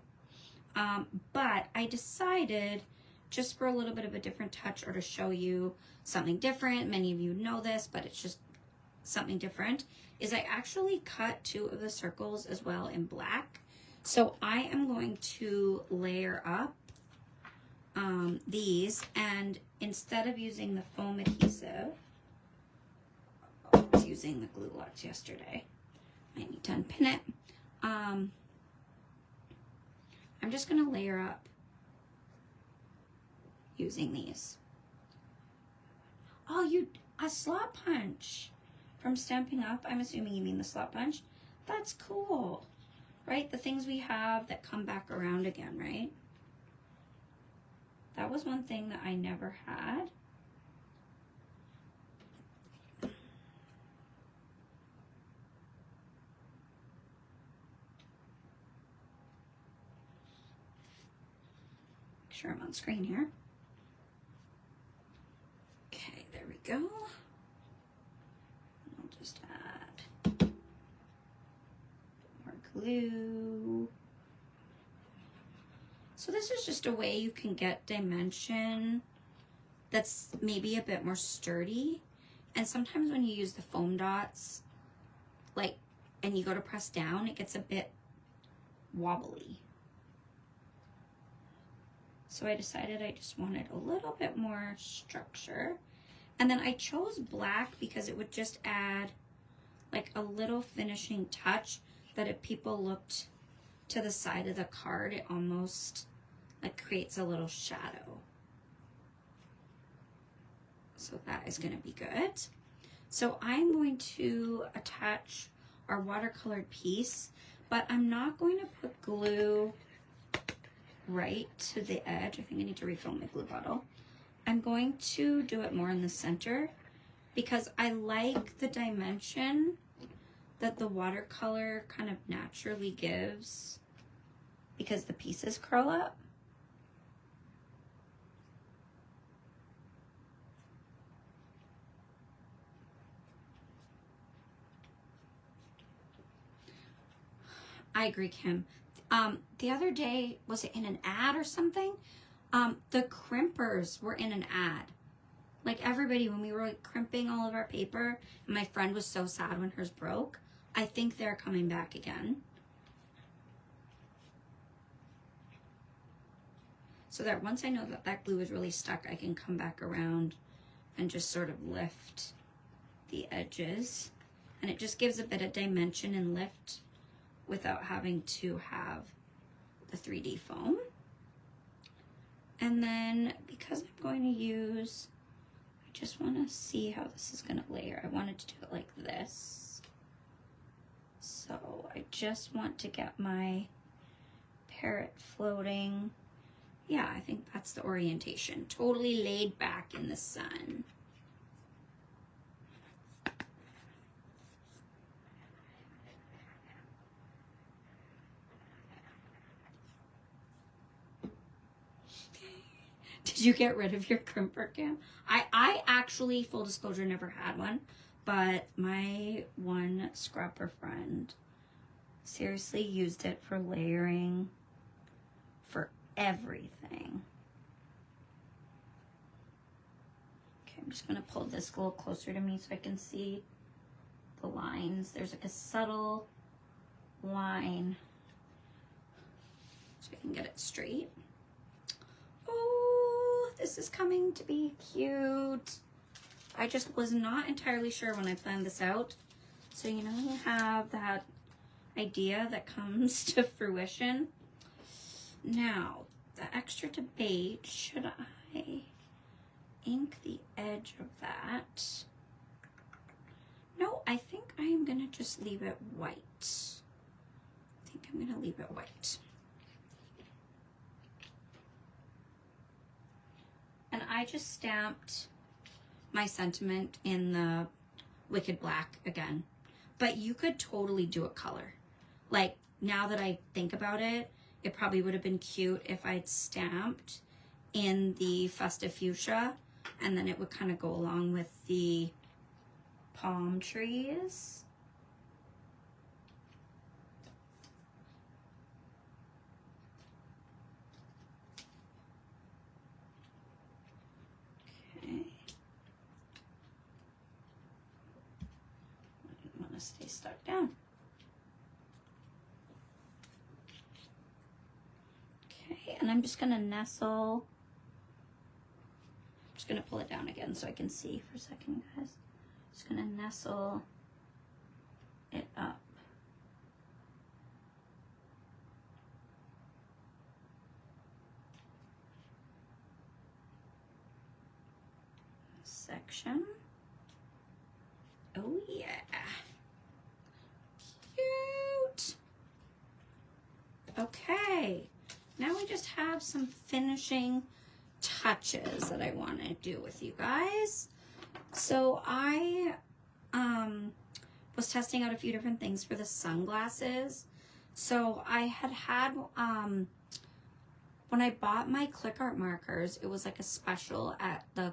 But I decided, just for a little bit of a different touch or to show you something different, many of you know this, but it's just something different, is I actually cut 2 of the circles as well in black. So I am going to layer up these, and instead of using the foam adhesive, I was using the glue lots yesterday. I need to unpin it. I'm just gonna layer up using these. Oh, a slot punch from Stampin' Up. I'm assuming you mean the slot punch. That's cool, right? The things we have that come back around again, right? That was one thing that I never had. Make sure I'm on screen here. Okay, there we go. I'll just add more glue. So this is just a way you can get dimension that's maybe a bit more sturdy. And sometimes when you use the foam dots, like, and you go to press down, it gets a bit wobbly. So I decided I just wanted a little bit more structure. And then I chose black because it would just add like a little finishing touch that if people looked to the side of the card, it almost like creates a little shadow. So that is going to be good. So I'm going to attach our watercolored piece, but I'm not going to put glue right to the edge. I think I need to refill my glue bottle. I'm going to do it more in the center because I like the dimension that the watercolor kind of naturally gives because the pieces curl up. I agree, Kim. The other day, was it in an ad or something? The crimpers were in an ad. Like everybody, when we were like crimping all of our paper, and my friend was so sad when hers broke, I think they're coming back again. So that once I know that that glue is really stuck, I can come back around and just sort of lift the edges. And it just gives a bit of dimension and lift without having to have the 3D foam. And then because I'm going to use, I just want to see how this is going to layer. I wanted to do it like this. So I just want to get my parrot floating. Yeah, I think that's the orientation. Totally laid back in the sun. Did you get rid of your crimper, Kim? I actually, full disclosure, never had one, but my one scrapper friend seriously used it for layering for everything. Okay, I'm just gonna pull this a little closer to me so I can see the lines. There's like a subtle line so I can get it straight. Oh, this is coming to be cute. I just was not entirely sure when I planned this out. So, you know, you have that idea that comes to fruition. Now, the extra to beige, should I ink the edge of that? No, I think I am gonna just leave it white. I think I'm gonna leave it white. And I just stamped my sentiment in the Wicked Black again. But you could totally do a color. Like, now that I think about it, it probably would have been cute if I'd stamped in the Festive Fuchsia, and then it would kind of go along with the palm trees. Okay. I didn't want to stay stuck down. Okay, and I'm just gonna nestle. I'm just gonna pull it down again so I can see for a second, guys. Just gonna nestle it up. Section. Oh yeah. Cute. Okay. Now we just have some finishing touches that I want to do with you guys. So I was testing out a few different things for the sunglasses. So I had when I bought my click art markers, it was like a special at the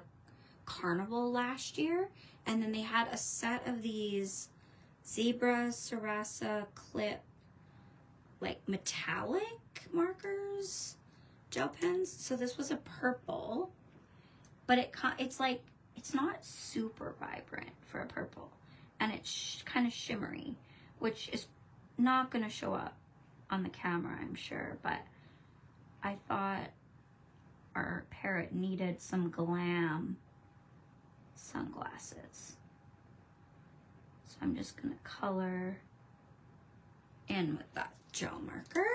carnival last year, and then they had a set of these zebra Sarasa clip like metallic markers, gel pens. So this was a purple, but it's like, it's not super vibrant for a purple, and it's kind of shimmery, which is not going to show up on the camera, I'm sure, but I thought our parrot needed some glam sunglasses. So I'm just going to color in with that gel marker.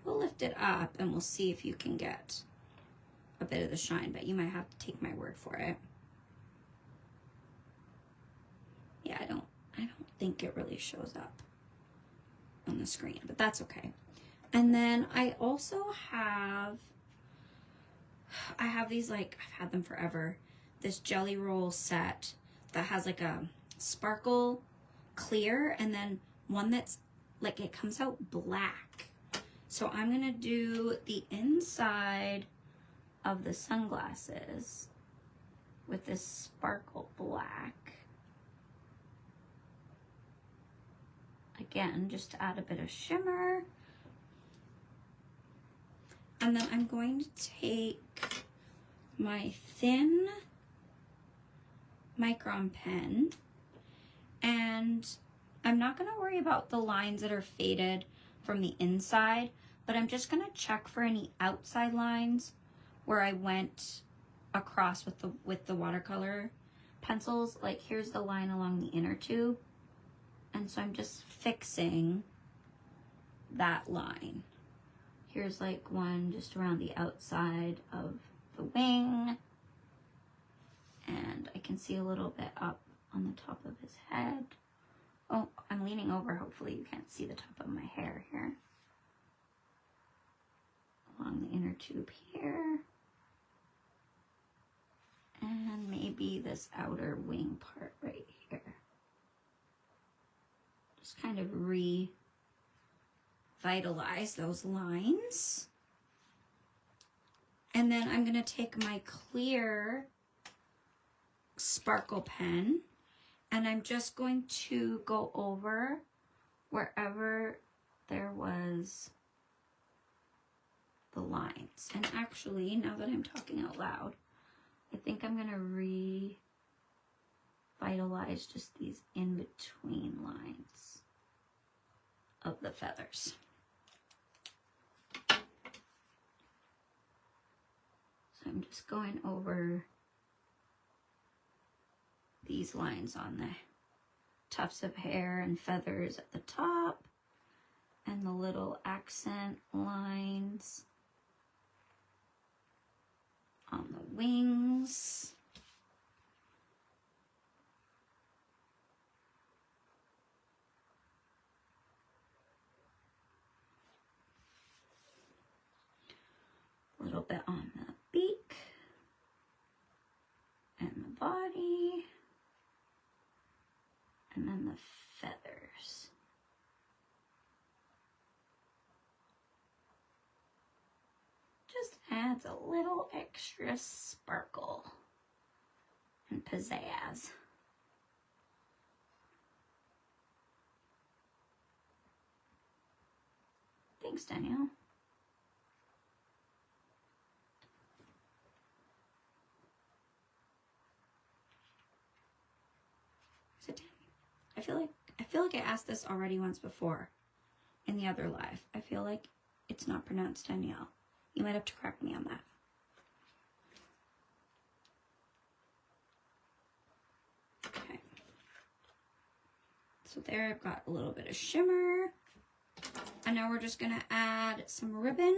We'll lift it up and we'll see if you can get a bit of the shine, but you might have to take my word for it. Yeah, I don't think it really shows up on the screen, but that's okay. And then I also have these, like, I've had them forever, this jelly roll set that has like a sparkle clear and then one that's like, it comes out black. So I'm gonna do the inside of the sunglasses with this sparkle black. Again, just to add a bit of shimmer. And then I'm going to take my thin micron pen, and I'm not going to worry about the lines that are faded from the inside, but I'm just going to check for any outside lines where I went across with the watercolor pencils. Like, here's the line along the inner tube, and so I'm just fixing that line. Here's like one just around the outside of the wing, and I can see a little bit up on the top of his head. Oh, I'm leaning over, hopefully you can't see the top of my hair here. Along the inner tube here. And maybe this outer wing part right here. Just kind of revitalize those lines. And then I'm gonna take my clear sparkle pen, and I'm just going to go over wherever there was the lines. And actually, now that I'm talking out loud, I think I'm gonna revitalize just these in-between lines of the feathers. So I'm just going over these lines on the tufts of hair and feathers at the top, and the little accent lines on the wings. A little bit on the beak and the body, and then the feathers. Just adds a little extra sparkle and pizzazz. Thanks, Danielle. Is it Danielle? I feel like I asked this already once before in the other live. I feel like it's not pronounced Danielle. You might have to correct me on that. Okay. So there I've got a little bit of shimmer. And now we're just gonna add some ribbon,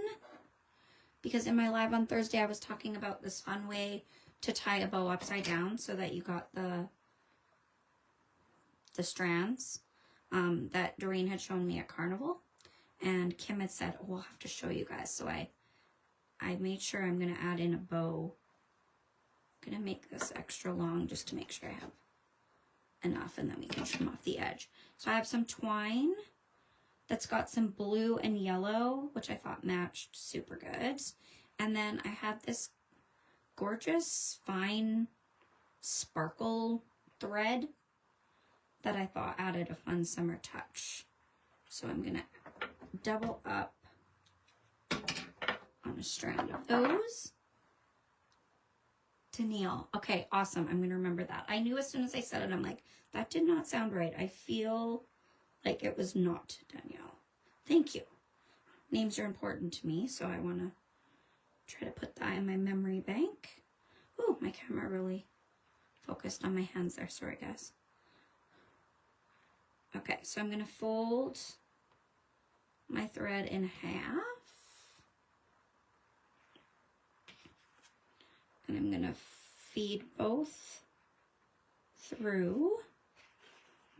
because in my live on Thursday I was talking about this fun way to tie a bow upside down so that you got the strands that Doreen had shown me at Carnival. And Kim had said, oh, I'll have to show you guys. So I made sure I'm going to add in a bow. I'm going to make this extra long just to make sure I have enough, and then we can trim off the edge. So I have some twine that's got some blue and yellow, which I thought matched super good. And then I have this gorgeous fine sparkle thread that I thought added a fun summer touch. So I'm going to double up on a strand of those. Danielle. Okay, awesome. I'm going to remember that. I knew as soon as I said it, I'm like, that did not sound right. I feel like it was not Danielle. Thank you. Names are important to me, so I want to try to put that in my memory bank. Ooh, my camera really focused on my hands there. Sorry, guys. Okay, so I'm going to fold my thread in half. And I'm going to feed both through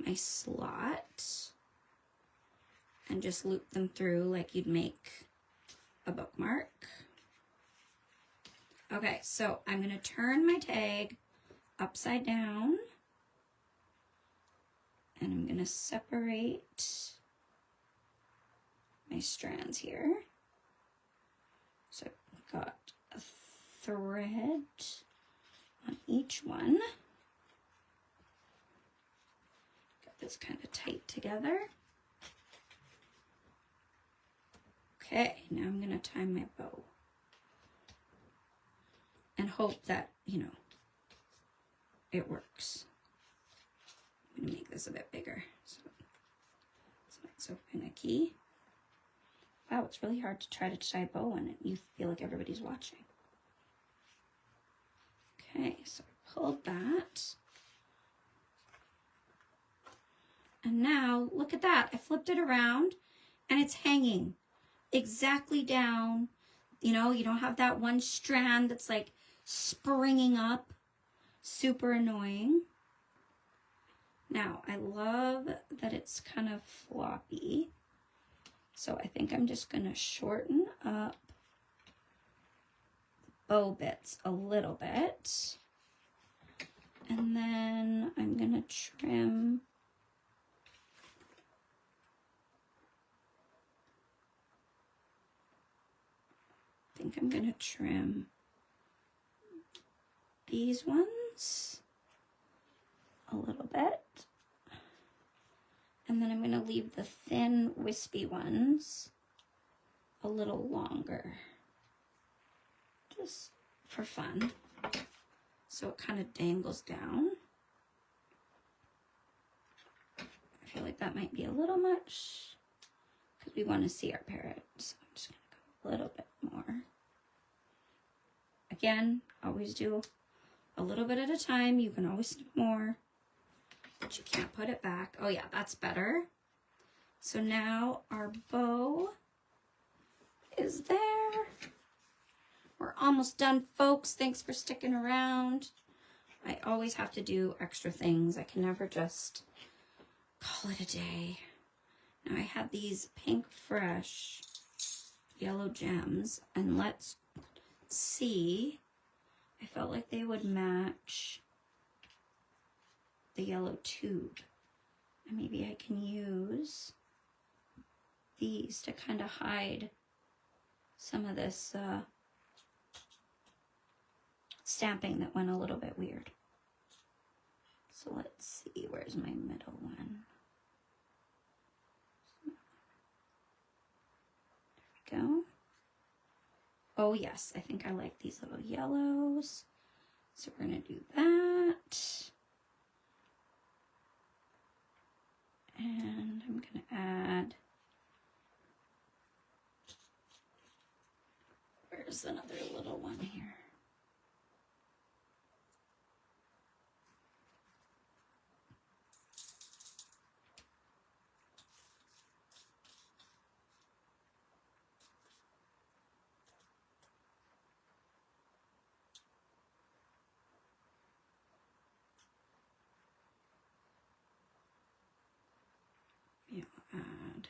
my slot and just loop them through like you'd make a bookmark. Okay, so I'm going to turn my tag upside down, and I'm going to separate my strands here. So I've got a thread on each one. Got this kind of tight together. Okay, now I'm going to tie my bow and hope that, you know, it works. I'm going to make this a bit bigger so it's not so finicky. Wow, it's really hard to try to tie a bow when you feel like everybody's watching. Okay, so I pulled that. And now, look at that. I flipped it around and it's hanging exactly down. You know, you don't have that one strand that's like springing up. Super annoying. Now, I love that it's kind of floppy. So I think I'm just going to shorten up the bow bits a little bit. And then I'm going to trim I'm going to trim these ones a little bit. And then I'm going to leave the thin, wispy ones a little longer, just for fun. So it kind of dangles down. I feel like that might be a little much because we want to see our parrot. So I'm just going to go a little bit more. Again, always do a little bit at a time. You can always snip more, but you can't put it back. Oh yeah, that's better. So now our bow is there. We're almost done, folks. Thanks for sticking around. I always have to do extra things. I can never just call it a day. Now I have these Pink Fresh yellow gems, and let's see. I felt like they would match the yellow tube. And maybe I can use these to kind of hide some of this stamping that went a little bit weird. So let's see, where's my middle one? There we go. Oh yes, I think I like these little yellows. So we're gonna do that. And I'm gonna add, where's another little one here? Add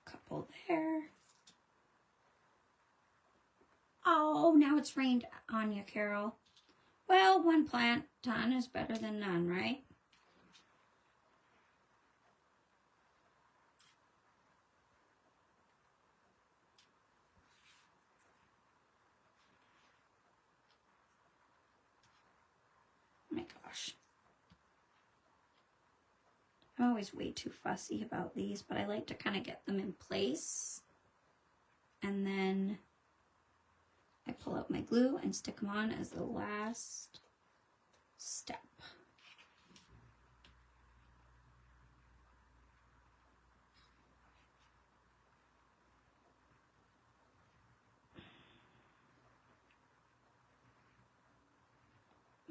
a couple there. Oh, now it's rained on you, Carol. Well, one plant done is better than none, right? Oh my gosh. I'm always way too fussy about these, but I like to kind of get them in place. And then I pull out my glue and stick them on as the last step.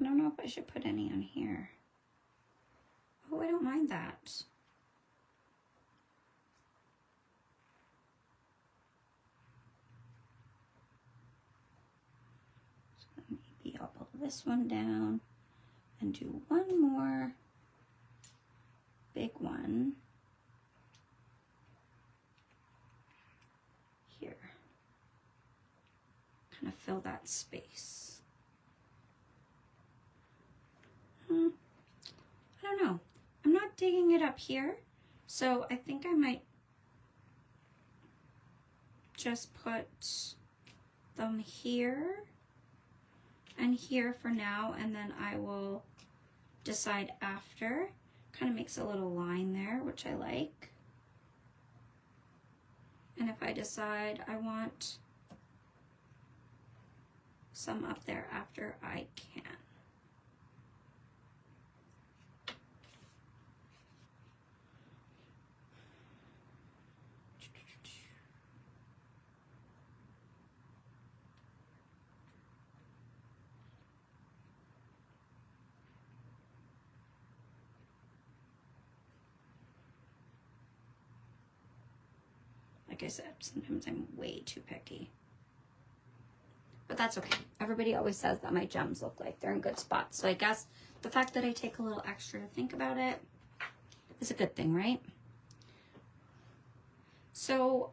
I don't know if I should put any on here. Oh, I don't mind that. So maybe I'll pull this one down and do one more big one here. Kind of fill that space. I don't know. I'm not digging it up here, so I think I might just put them here and here for now, and then I will decide after. Kind of makes a little line there, which I like. And if I decide I want some up there after, I can. Like I said, sometimes I'm way too picky. But that's okay. Everybody always says that my gems look like they're in good spots. So I guess the fact that I take a little extra to think about it is a good thing, right? So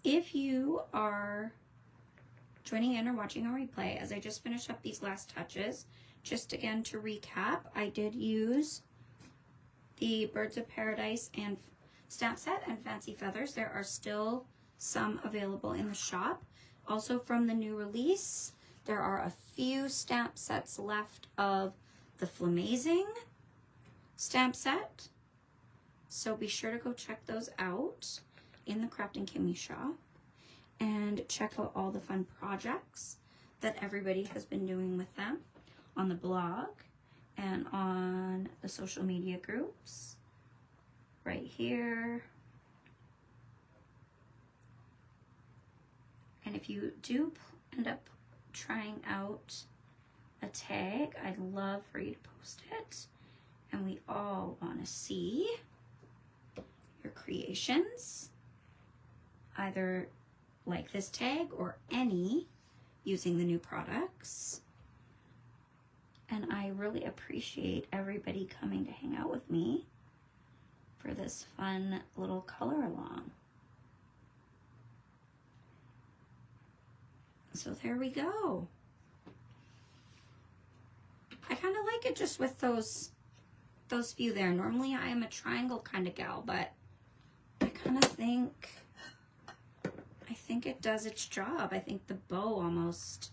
if you are joining in or watching a replay, as I just finished up these last touches, just again to recap, I did use the Birds of Paradise and stamp set and Fancy Feathers. There are still some available in the shop. Also from the new release, there are a few stamp sets left of the Flamazing stamp set. So be sure to go check those out in the Kraftin Kimmie shop and check out all the fun projects that everybody has been doing with them on the blog and on the social media groups. Right here. And if you do end up trying out a tag, I'd love for you to post it. And we all want to see your creations. either like this tag or any using the new products. And I really appreciate everybody coming to hang out with me for this fun little color along. So there we go. I kind of like it just with those few there. Normally I am a triangle kind of gal, but I kind of think it does its job. I think the bow almost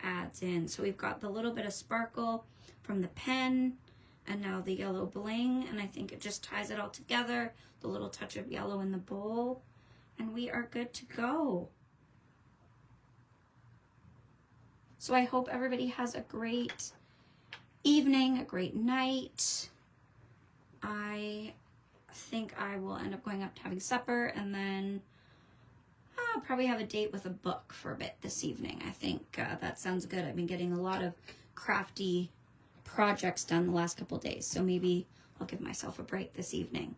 adds in. So we've got the little bit of sparkle from the pen and now the yellow bling, and I think it just ties it all together, the little touch of yellow in the bowl, and we are good to go. So I hope everybody has a great evening, a great night. I think I will end up going up to having supper, and then I'll probably have a date with a book for a bit this evening. I think that sounds good. I've been getting a lot of crafty projects done the last couple days, so maybe I'll give myself a break this evening.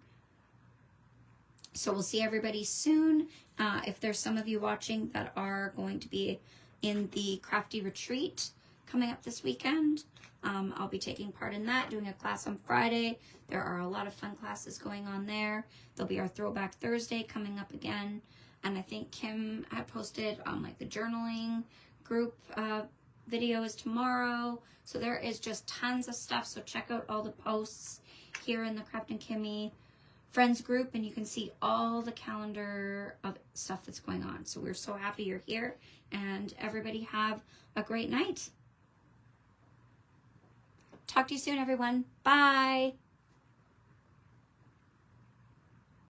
So we'll see everybody soon. If there's some of you watching that are going to be in the crafty retreat coming up this weekend, I'll be taking part in that, doing a class on Friday. There are a lot of fun classes going on there. There'll be our Throwback Thursday coming up again. And I think Kim had posted on like the journaling group video is tomorrow. So there is just tons of stuff. So check out all the posts here in the Kraftin Kimmie friends group, and you can see all the calendar of stuff that's going on. So we're so happy you're here, and everybody have a great night. Talk to you soon, everyone. Bye.